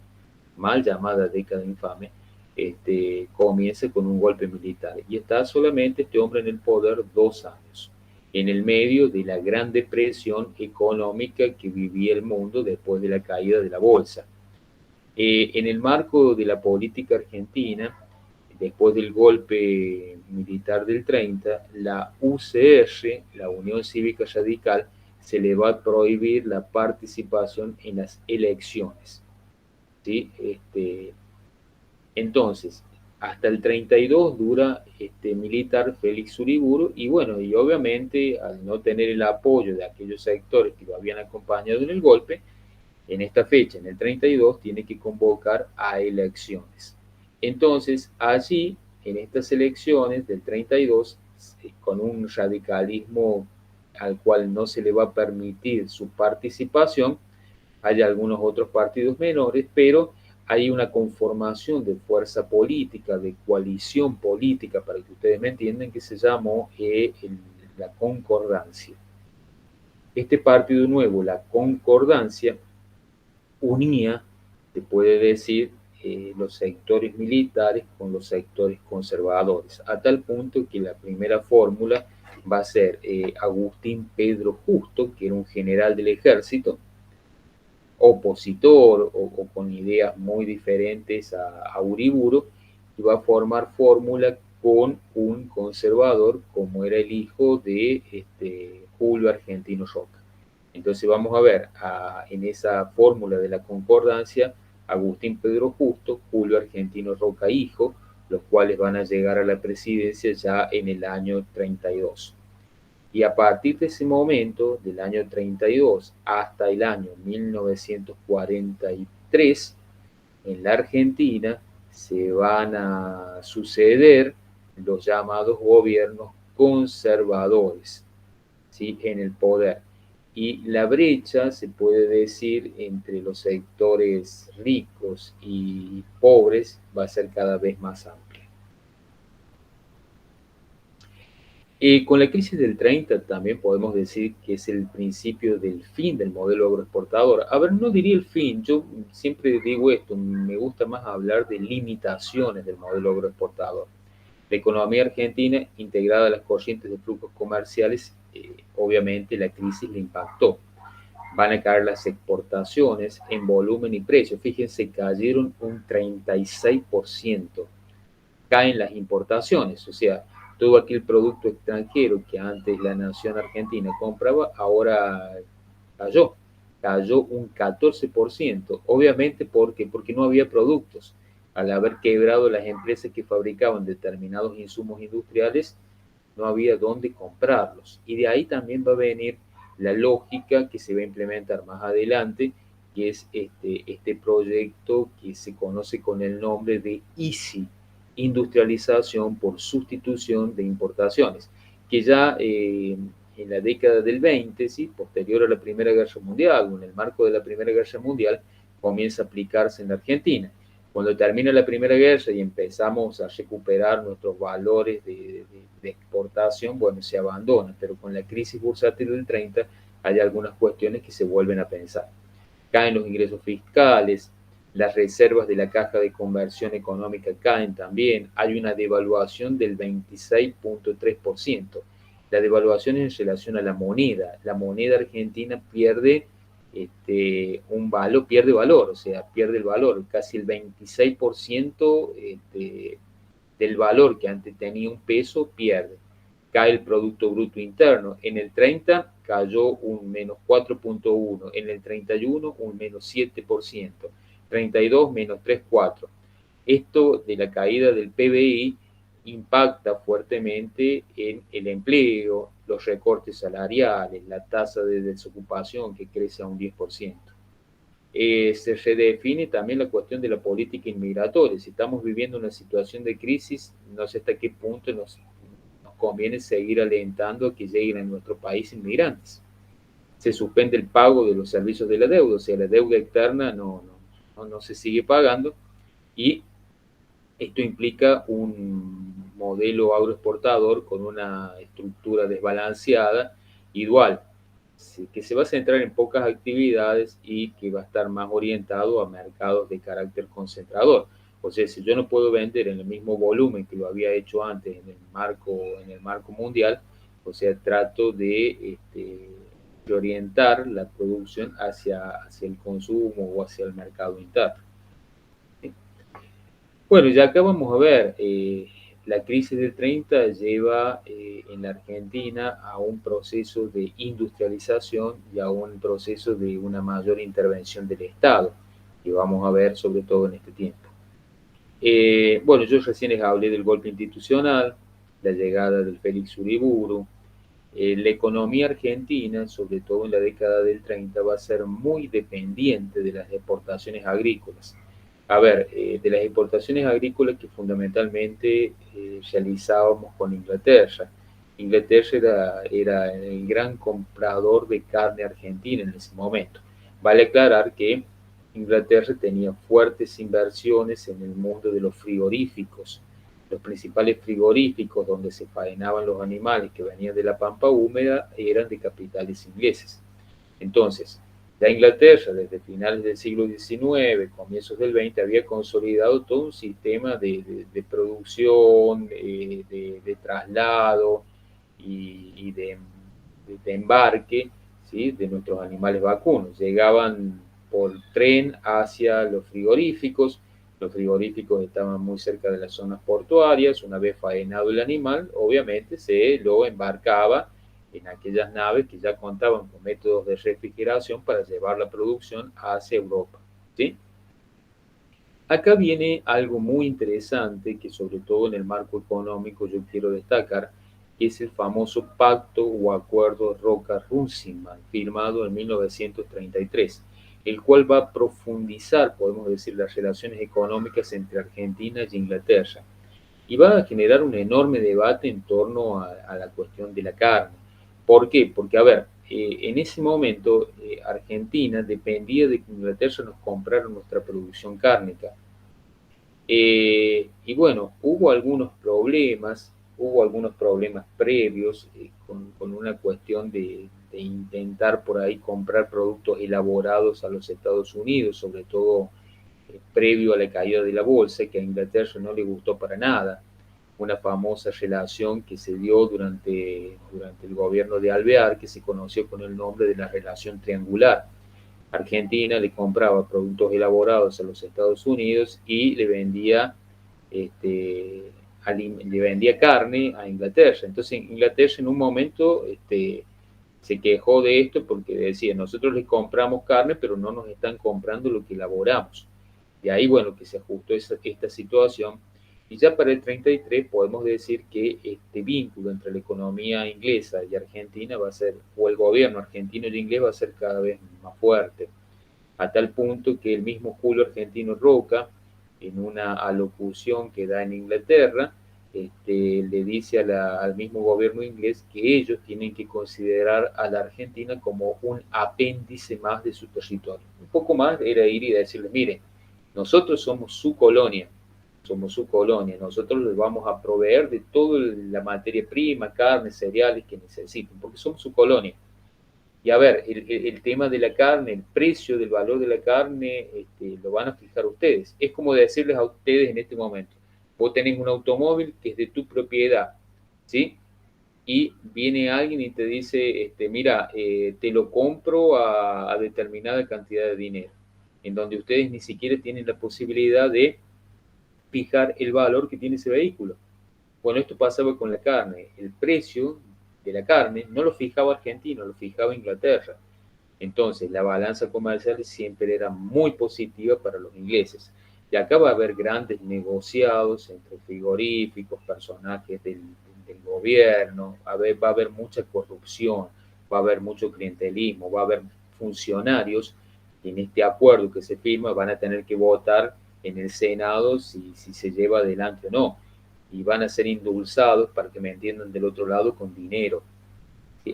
comienza con un golpe militar. Y está solamente este hombre en el poder 2 años, en el medio de la gran depresión económica que vivía el mundo después de la caída de la bolsa. En el marco de la política argentina, después del golpe militar del 30, la UCR, la Unión Cívica Radical, se le va a prohibir la participación en las elecciones, ¿sí? Entonces, hasta el 32 dura este militar Félix Uriburu y bueno, y obviamente al no tener el apoyo de aquellos sectores que lo habían acompañado en el golpe, en esta fecha, en el 32, tiene que convocar a elecciones. Entonces, allí, en estas elecciones del 32, con un radicalismo al cual no se le va a permitir su participación, hay algunos otros partidos menores, pero hay una conformación de fuerza política, de coalición política, para que ustedes me entiendan, que se llamó la Concordancia. Este partido nuevo, la Concordancia, unía, se puede decir, los sectores militares con los sectores conservadores, a tal punto que la primera fórmula va a ser Agustín Pedro Justo, que era un general del ejército, opositor o con ideas muy diferentes a Uriburu, y va a formar fórmula con un conservador como era el hijo de Julio Argentino Roca. Entonces vamos a ver en esa fórmula de la concordancia Agustín Pedro Justo, Julio Argentino Roca hijo, los cuales van a llegar a la presidencia ya en el año 32. Y a partir de ese momento, del año 32 hasta el año 1943, en la Argentina se van a suceder los llamados gobiernos conservadores, ¿sí?, en el poder. Y la brecha, se puede decir, entre los sectores ricos y pobres va a ser cada vez más amplia. Con la crisis del 30 también podemos decir que es el principio del fin del modelo agroexportador. A ver, no diría el fin, yo siempre digo esto, me gusta más hablar de limitaciones del modelo agroexportador. La economía argentina, integrada a las corrientes de flujos comerciales, obviamente la crisis le impactó. Van a caer las exportaciones en volumen y precio. Fíjense, cayeron un 36%. Caen las importaciones, o sea, todo aquel producto extranjero que antes la nación argentina compraba, ahora cayó un 14%, obviamente porque no había productos. Al haber quebrado las empresas que fabricaban determinados insumos industriales, no había dónde comprarlos. Y de ahí también va a venir la lógica que se va a implementar más adelante, que es este proyecto que se conoce con el nombre de ISI, industrialización por sustitución de importaciones, que ya en la década del 20, ¿sí?, posterior a la Primera Guerra Mundial, o en el marco de la Primera Guerra Mundial, comienza a aplicarse en la Argentina. Cuando termina la Primera Guerra y empezamos a recuperar nuestros valores de exportación, bueno, se abandona, pero con la crisis bursátil del 30 hay algunas cuestiones que se vuelven a pensar. Caen los ingresos fiscales, las reservas de la caja de conversión económica caen también, hay una devaluación del 26.3%. La devaluación es en relación a la moneda argentina pierde pierde valor, o sea, pierde el valor, casi el 26% del valor que antes tenía un peso pierde. Cae el Producto Bruto Interno. En el 30 cayó un menos 4.1, en el 31 un menos 7%, 32 menos 3,4. Esto de la caída del PBI impacta fuertemente en el empleo, los recortes salariales, la tasa de desocupación que crece a un 10%. Se redefine también la cuestión de la política inmigratoria. Si estamos viviendo una situación de crisis, no sé hasta qué punto nos conviene seguir alentando a que lleguen a nuestro país inmigrantes. Se suspende el pago de los servicios de la deuda, o sea, la deuda externa no se sigue pagando, y esto implica un modelo agroexportador con una estructura desbalanceada y dual, que se va a centrar en pocas actividades y que va a estar más orientado a mercados de carácter concentrador. O sea, si yo no puedo vender en el mismo volumen que lo había hecho antes en el marco mundial, o sea, trato de orientar la producción hacia el consumo o hacia el mercado interno. Bueno, ya acá vamos a ver, la crisis del 30 lleva en la Argentina a un proceso de industrialización y a un proceso de una mayor intervención del Estado, que vamos a ver sobre todo en este tiempo. Bueno, yo recién les hablé del golpe institucional, la llegada del Félix Uriburu. La economía argentina, sobre todo en la década del 30, va a ser muy dependiente de las exportaciones agrícolas. A ver, de las exportaciones agrícolas que fundamentalmente realizábamos con Inglaterra. Inglaterra era el gran comprador de carne argentina en ese momento. Vale aclarar que Inglaterra tenía fuertes inversiones en el mundo de los frigoríficos. Los principales frigoríficos donde se faenaban los animales que venían de la pampa húmeda eran de capitales ingleses. Entonces, la Inglaterra, desde finales del siglo XIX, comienzos del XX, había consolidado todo un sistema de producción, de traslado y de embarque, ¿sí?, de nuestros animales vacunos. Llegaban por tren hacia los frigoríficos, Los frigoríficos estaban muy cerca de las zonas portuarias. Una vez faenado el animal, obviamente se lo embarcaba en aquellas naves que ya contaban con métodos de refrigeración para llevar la producción hacia Europa, ¿sí? Acá viene algo muy interesante que sobre todo en el marco económico yo quiero destacar, que es el famoso pacto o acuerdo Roca-Runciman, firmado en 1933, el cual va a profundizar, podemos decir, las relaciones económicas entre Argentina y Inglaterra y va a generar un enorme debate en torno a la cuestión de la carne. ¿Por qué? Porque, a ver, en ese momento Argentina dependía de que Inglaterra nos comprara nuestra producción cárnica. Y bueno, hubo algunos problemas previos con una cuestión de intentar por ahí comprar productos elaborados a los Estados Unidos, sobre todo previo a la caída de la bolsa, que a Inglaterra no le gustó para nada. Una famosa relación que se dio durante el gobierno de Alvear, que se conoció con el nombre de la relación triangular. Argentina le compraba productos elaborados a los Estados Unidos y este, le vendía carne a Inglaterra. Entonces Inglaterra en un momento se quejó de esto porque decía, nosotros les compramos carne, pero no nos están comprando lo que elaboramos. De ahí, bueno, que se ajustó esta situación. Y ya para el 33 podemos decir que este vínculo entre la economía inglesa y argentina va a ser, o el gobierno argentino y inglés va a ser cada vez más fuerte, a tal punto que el mismo Julio Argentino Roca, en una alocución que da en Inglaterra, le dice al mismo gobierno inglés que ellos tienen que considerar a la Argentina como un apéndice más de su territorio. Un poco más era ir y decirles, miren, nosotros somos su colonia, nosotros les vamos a proveer de toda la materia prima, carne, cereales que necesiten, porque somos su colonia. Y a ver, el tema de la carne, el precio del valor de la carne, lo van a fijar ustedes. Es como decirles a ustedes en este momento, vos tenés un automóvil que es de tu propiedad, ¿sí? Y viene alguien y te dice, mira, te lo compro a determinada cantidad de dinero, en donde ustedes ni siquiera tienen la posibilidad de fijar el valor que tiene ese vehículo. Bueno, esto pasaba con la carne. El precio de la carne no lo fijaba Argentina, lo fijaba Inglaterra. Entonces, la balanza comercial siempre era muy positiva para los ingleses. Y acá va a haber grandes negociados entre frigoríficos, personajes del gobierno, va a haber mucha corrupción, va a haber mucho clientelismo, va a haber funcionarios que en este acuerdo que se firma van a tener que votar en el Senado si se lleva adelante o no. Y van a ser indulsados, para que me entiendan del otro lado, con dinero.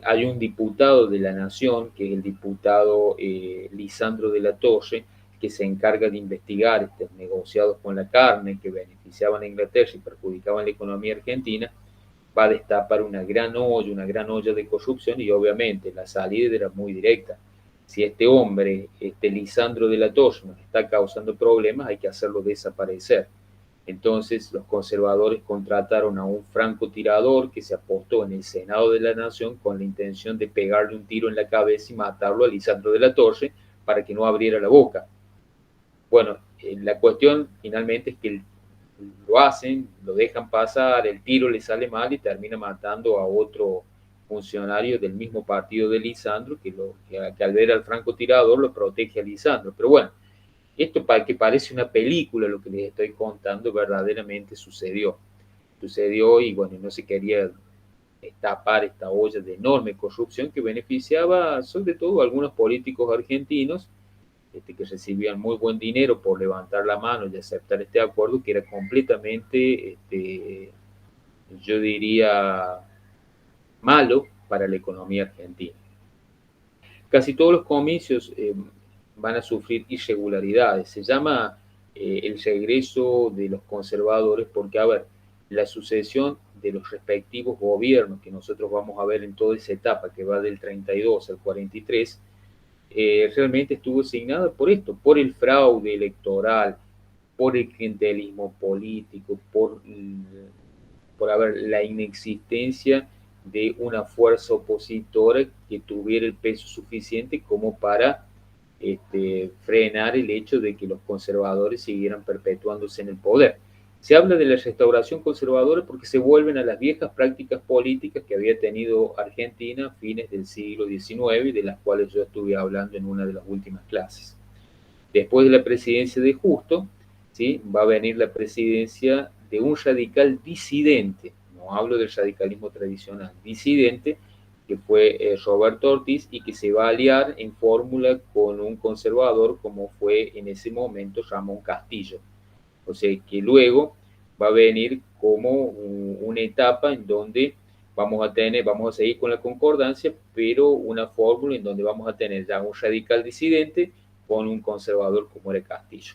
Hay un diputado de la Nación, que es el diputado Lisandro de la Torre, que se encarga de investigar estos negociados con la carne que beneficiaban a Inglaterra y perjudicaban la economía argentina, va a destapar una gran olla de corrupción y obviamente la salida era muy directa. Si este hombre, este Lisandro de la Torre, nos está causando problemas, hay que hacerlo desaparecer. Entonces los conservadores contrataron a un francotirador que se apostó en el Senado de la Nación con la intención de pegarle un tiro en la cabeza y matarlo a Lisandro de la Torre para que no abriera la boca. Bueno, la cuestión finalmente es que lo hacen, lo dejan pasar, el tiro le sale mal y termina matando a otro funcionario del mismo partido de Lisandro que al ver al francotirador lo protege a Lisandro. Pero bueno, esto que parece una película, lo que les estoy contando, verdaderamente sucedió. Sucedió y bueno, no se quería destapar esta olla de enorme corrupción que beneficiaba sobre todo a algunos políticos argentinos que recibían muy buen dinero por levantar la mano y aceptar este acuerdo, que era completamente, yo diría, malo para la economía argentina. Casi todos los comicios van a sufrir irregularidades. Se llama el regreso de los conservadores porque, a ver, la sucesión de los respectivos gobiernos que nosotros vamos a ver en toda esa etapa que va del 32 al 43, realmente estuvo asignada por esto, por el fraude electoral, por el clientelismo político, por haber la inexistencia de una fuerza opositora que tuviera el peso suficiente como para frenar el hecho de que los conservadores siguieran perpetuándose en el poder. Se habla de la restauración conservadora porque se vuelven a las viejas prácticas políticas que había tenido Argentina a fines del siglo XIX y de las cuales yo estuve hablando en una de las últimas clases. Después de la presidencia de Justo, ¿sí?, va a venir la presidencia de un radical disidente, no hablo del radicalismo tradicional, disidente, que fue Roberto Ortiz, y que se va a aliar en fórmula con un conservador como fue en ese momento Ramón Castillo. O sea que luego va a venir como una etapa en donde vamos a seguir con la concordancia, pero una fórmula en donde vamos a tener ya un radical disidente con un conservador como era Castillo.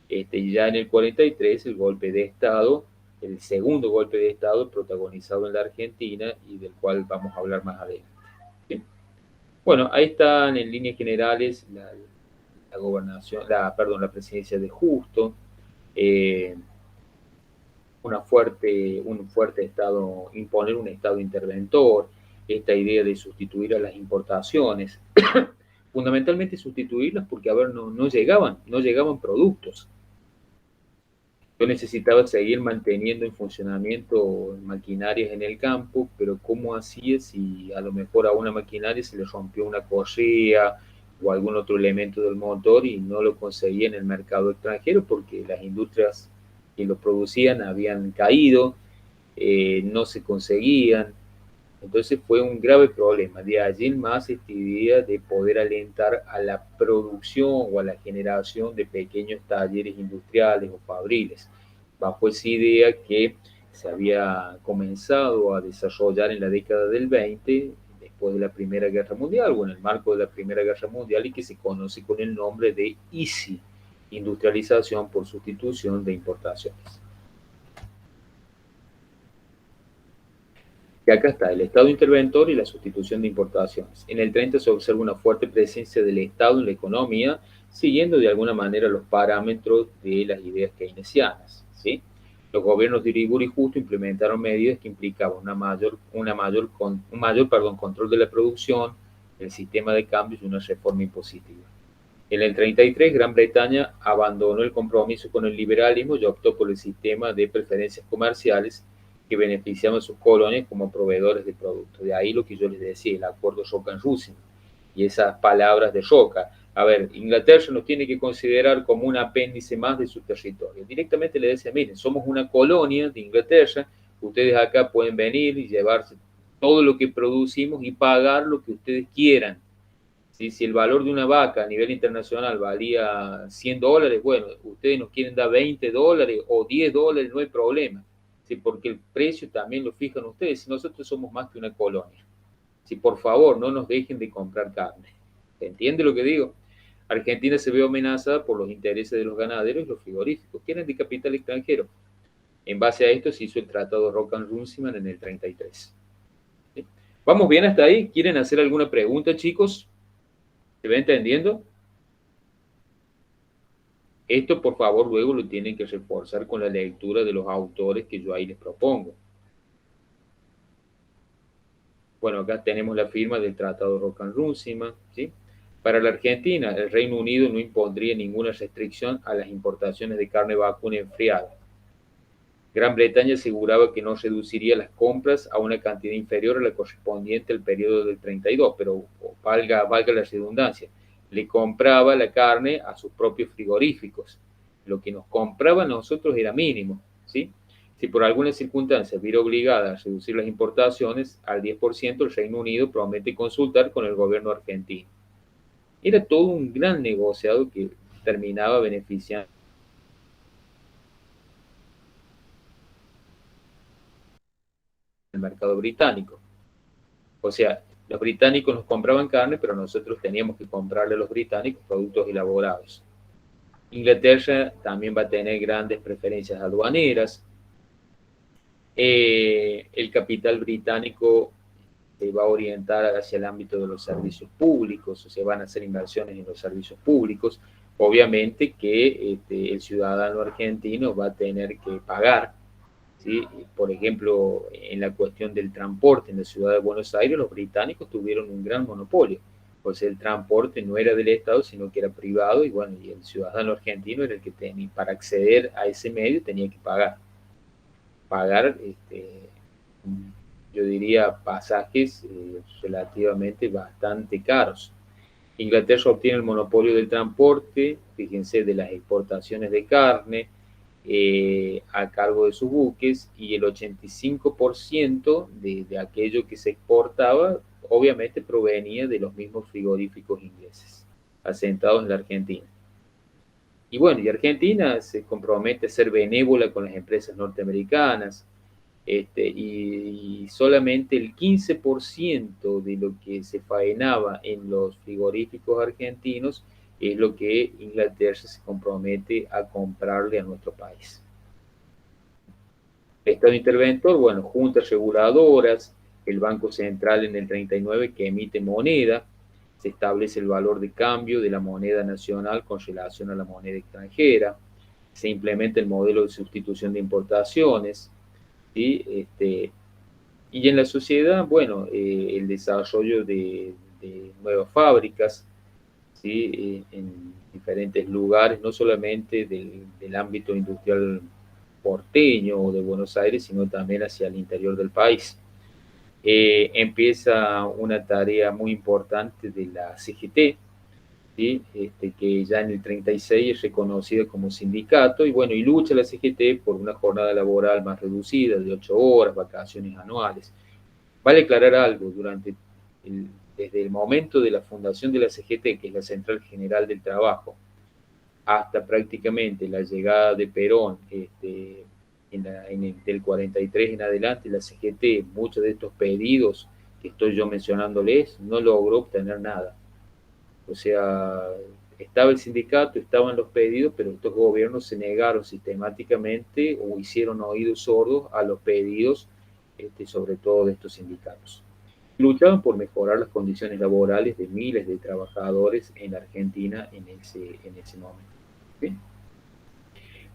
Ya en el 43, el golpe de Estado, el segundo golpe de Estado protagonizado en la Argentina y del cual vamos a hablar más adelante. ¿Sí? Bueno, ahí están en líneas generales la gobernación, la presidencia de Justo, un fuerte Estado, imponer un Estado interventor, esta idea de sustituir a las importaciones, fundamentalmente sustituirlas porque, a ver, no llegaban productos. Yo necesitaba seguir manteniendo en funcionamiento maquinarias en el campo, pero ¿cómo hacía si a lo mejor a una maquinaria se le rompió una correa o algún otro elemento del motor y no lo conseguía en el mercado extranjero porque las industrias que lo producían habían caído, no se conseguían? Entonces fue un grave problema. De allí más esta idea de poder alentar a la producción o a la generación de pequeños talleres industriales o fabriles, bajo esa idea que se había comenzado a desarrollar en la década del 20, después de la Primera Guerra Mundial, o en el marco de la Primera Guerra Mundial, y que se conoce con el nombre de ISI, industrialización por sustitución de importaciones. Y acá está el Estado interventor y la sustitución de importaciones. En el 30 se observa una fuerte presencia del Estado en la economía, siguiendo de alguna manera los parámetros de las ideas keynesianas, ¿sí? Los gobiernos de Irigoyen y Justo implementaron medidas que implicaban un mayor control de la producción, el sistema de cambios y una reforma impositiva. En el 33, Gran Bretaña abandonó el compromiso con el liberalismo y optó por el sistema de preferencias comerciales que beneficiaban a sus colonias como proveedores de productos. De ahí lo que yo les decía, el acuerdo Roca-Russell y esas palabras de Roca. A ver, Inglaterra nos tiene que considerar como un apéndice más de su territorio. Directamente le decía, miren, somos una colonia de Inglaterra, ustedes acá pueden venir y llevarse todo lo que producimos y pagar lo que ustedes quieran. ¿Sí? Si el valor de una vaca a nivel internacional valía $100, bueno, ustedes nos quieren dar $20 o $10, no hay problema. ¿Sí? Porque el precio también lo fijan ustedes. Nosotros somos más que una colonia. ¿Sí? Por favor, no nos dejen de comprar carne. ¿Se entiende lo que digo? Argentina se ve amenazada por los intereses de los ganaderos y los frigoríficos, que eran de capital extranjero. En base a esto se hizo el Tratado Roca-Russell en el 33. ¿Sí? ¿Vamos bien hasta ahí? ¿Quieren hacer alguna pregunta, chicos? ¿Se va entendiendo? Esto, por favor, luego lo tienen que reforzar con la lectura de los autores que yo ahí les propongo. Bueno, acá tenemos la firma del Tratado Roca-Russell, ¿sí? Para la Argentina, el Reino Unido no impondría ninguna restricción a las importaciones de carne vacuna enfriada. Gran Bretaña aseguraba que no reduciría las compras a una cantidad inferior a la correspondiente al periodo del 32, pero valga la redundancia, le compraba la carne a sus propios frigoríficos. Lo que nos compraba a nosotros era mínimo, ¿sí? Si por alguna circunstancia viera obligada a reducir las importaciones al 10%, el Reino Unido promete consultar con el gobierno argentino. Era todo un gran negociado que terminaba beneficiando el mercado británico. O sea, los británicos nos compraban carne, pero nosotros teníamos que comprarle a los británicos productos elaborados. Inglaterra también va a tener grandes preferencias aduaneras. El capital británico se va a orientar hacia el ámbito de los servicios públicos, o sea, van a hacer inversiones en los servicios públicos. Obviamente que el ciudadano argentino va a tener que pagar, ¿sí? Por ejemplo, en la cuestión del transporte en la ciudad de Buenos Aires, los británicos tuvieron un gran monopolio. O sea, el transporte no era del Estado, sino que era privado, y bueno, y el ciudadano argentino era el que tenía, para acceder a ese medio tenía que pagar yo diría, pasajes relativamente bastante caros. Inglaterra obtiene el monopolio del transporte, fíjense, de las exportaciones de carne a cargo de sus buques, y el 85% de aquello que se exportaba obviamente provenía de los mismos frigoríficos ingleses, asentados en la Argentina. Y bueno, y Argentina se compromete a ser benévola con las empresas norteamericanas, y solamente el 15% de lo que se faenaba en los frigoríficos argentinos es lo que Inglaterra se compromete a comprarle a nuestro país. Estado interventor, bueno, juntas reguladoras, el Banco Central en el 39 que emite moneda, se establece el valor de cambio de la moneda nacional con relación a la moneda extranjera, se implementa el modelo de sustitución de importaciones, ¿sí? Y en la sociedad, bueno, el desarrollo de nuevas fábricas, ¿sí? En diferentes lugares, no solamente del ámbito industrial porteño o de Buenos Aires, sino también hacia el interior del país. Empieza una tarea muy importante de la CGT, ¿sí? Que ya en el 36 es reconocida como sindicato, y bueno, y lucha la CGT por una jornada laboral más reducida, de 8 horas, vacaciones anuales. Vale aclarar algo, desde el momento de la fundación de la CGT, que es la Central General del Trabajo, hasta prácticamente la llegada de Perón, del 43 en adelante, la CGT, muchos de estos pedidos que estoy yo mencionándoles, no logró obtener nada. O sea, estaba el sindicato, estaban los pedidos, pero estos gobiernos se negaron sistemáticamente o hicieron oídos sordos a los pedidos, sobre todo de estos sindicatos. Luchaban por mejorar las condiciones laborales de miles de trabajadores en Argentina en ese momento. ¿Sí?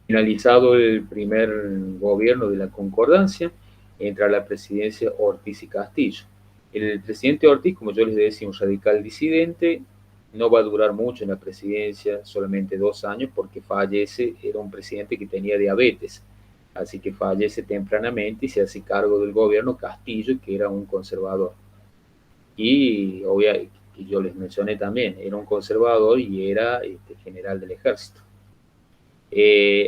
Finalizado el primer gobierno de la Concordancia, entra a la presidencia Ortiz y Castillo. El presidente Ortiz, como yo les decía, un radical disidente, no va a durar mucho en la presidencia, solamente 2 años, porque fallece, era un presidente que tenía diabetes, así que fallece tempranamente y se hace cargo del gobierno Castillo, que era un conservador. Y obviamente, yo les mencioné también, era un conservador y era general del ejército.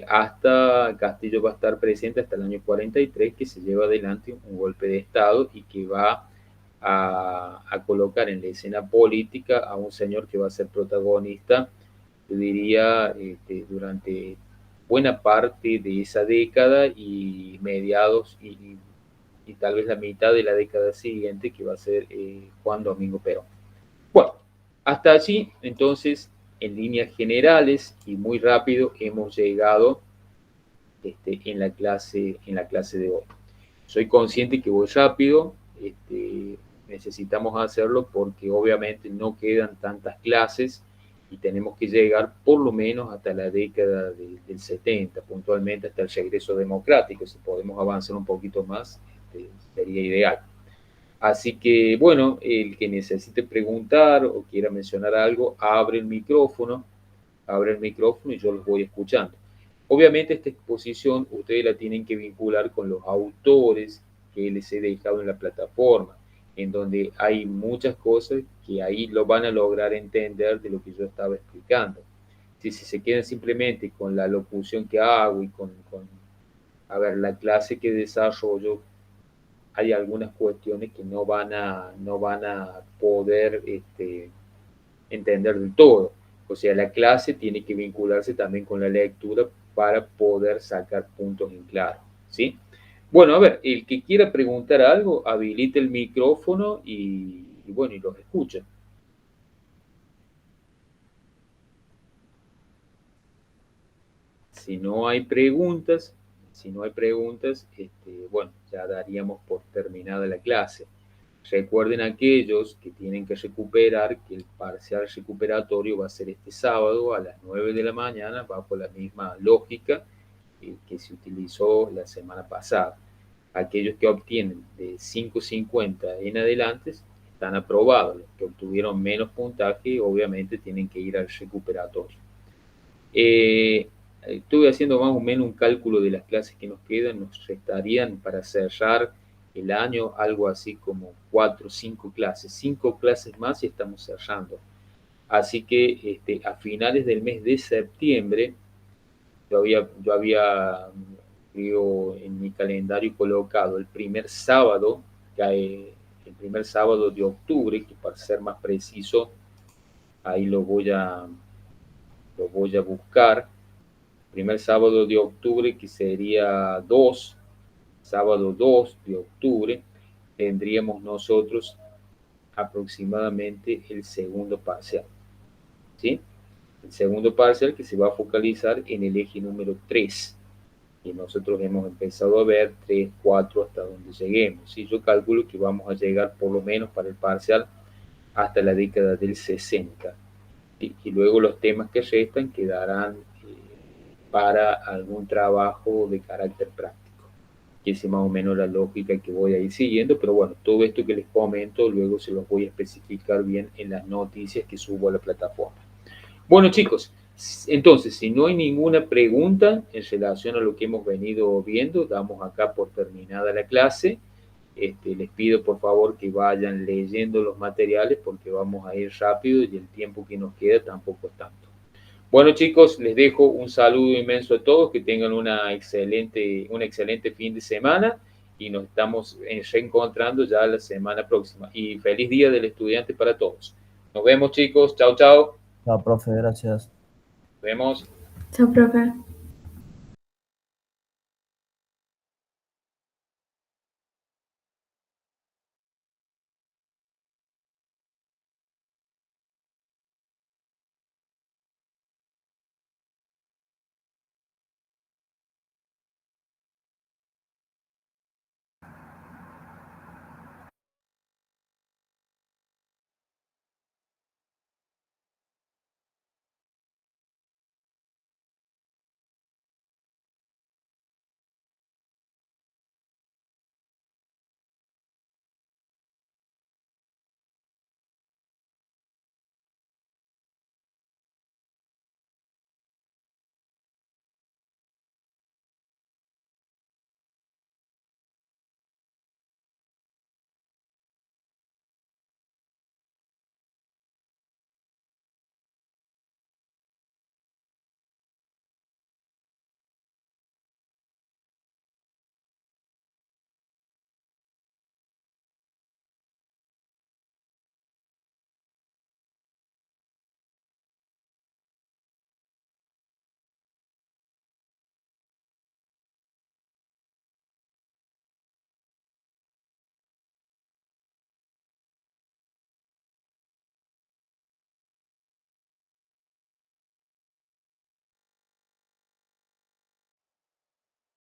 Hasta Castillo va a estar presente hasta el año 43, que se lleva adelante un golpe de Estado y que va a colocar en la escena política a un señor que va a ser protagonista, yo diría, durante buena parte de esa década y mediados y tal vez la mitad de la década siguiente, que va a ser Juan Domingo Perón. Bueno, hasta allí, entonces, en líneas generales y muy rápido, hemos llegado en la clase de hoy. Soy consciente que voy rápido, necesitamos hacerlo porque obviamente no quedan tantas clases y tenemos que llegar por lo menos hasta la década del 70, puntualmente hasta el regreso democrático. Si podemos avanzar un poquito más, sería ideal. Así que, bueno, el que necesite preguntar o quiera mencionar algo, abre el micrófono y yo los voy escuchando. Obviamente esta exposición ustedes la tienen que vincular con los autores que les he dejado en la plataforma, en donde hay muchas cosas que ahí lo van a lograr entender de lo que yo estaba explicando. Si se quedan simplemente con la locución que hago y a ver, la clase que desarrollo, hay algunas cuestiones que no van a poder entender del todo. O sea, la clase tiene que vincularse también con la lectura para poder sacar puntos en claro, ¿sí? Bueno, a ver, el que quiera preguntar algo, habilite el micrófono y bueno, y los escucha. Si no hay preguntas, bueno, ya daríamos por terminada la clase. Recuerden aquellos que tienen que recuperar que el parcial recuperatorio va a ser este sábado a las 9 de la mañana, bajo la misma lógica que se utilizó la semana pasada. Aquellos que obtienen de 5.50 en adelante están aprobados. Los que obtuvieron menos puntaje, obviamente, tienen que ir al recuperatorio. Estuve haciendo más o menos un cálculo de las clases que nos quedan. Nos restarían para cerrar el año algo así como 4 o 5 clases. 5 clases más y estamos cerrando. Así que a finales del mes de septiembre, yo había en mi calendario colocado el primer sábado de octubre, que para ser más preciso, ahí lo voy a buscar. Primer sábado de octubre, que sería sábado 2 de octubre, tendríamos nosotros aproximadamente el segundo parcial, ¿sí? El segundo parcial que se va a focalizar en el eje número 3. Y nosotros hemos empezado a ver 3, 4 hasta donde lleguemos. ¿Sí? Yo calculo que vamos a llegar por lo menos para el parcial hasta la década del 60. ¿Sí? Y luego los temas que restan quedarán para algún trabajo de carácter práctico. Que es más o menos la lógica que voy a ir siguiendo, pero bueno, todo esto que les comento luego se los voy a especificar bien en las noticias que subo a la plataforma. Bueno, chicos, entonces, si no hay ninguna pregunta en relación a lo que hemos venido viendo, damos acá por terminada la clase. Les pido por favor que vayan leyendo los materiales porque vamos a ir rápido y el tiempo que nos queda tampoco es tanto. Bueno, chicos, les dejo un saludo inmenso a todos, que tengan un excelente fin de semana y nos estamos reencontrando ya la semana próxima. Y feliz Día del Estudiante para todos. Nos vemos, chicos. Chao, chao. Chao, profe, gracias. Nos vemos. Chao, profe.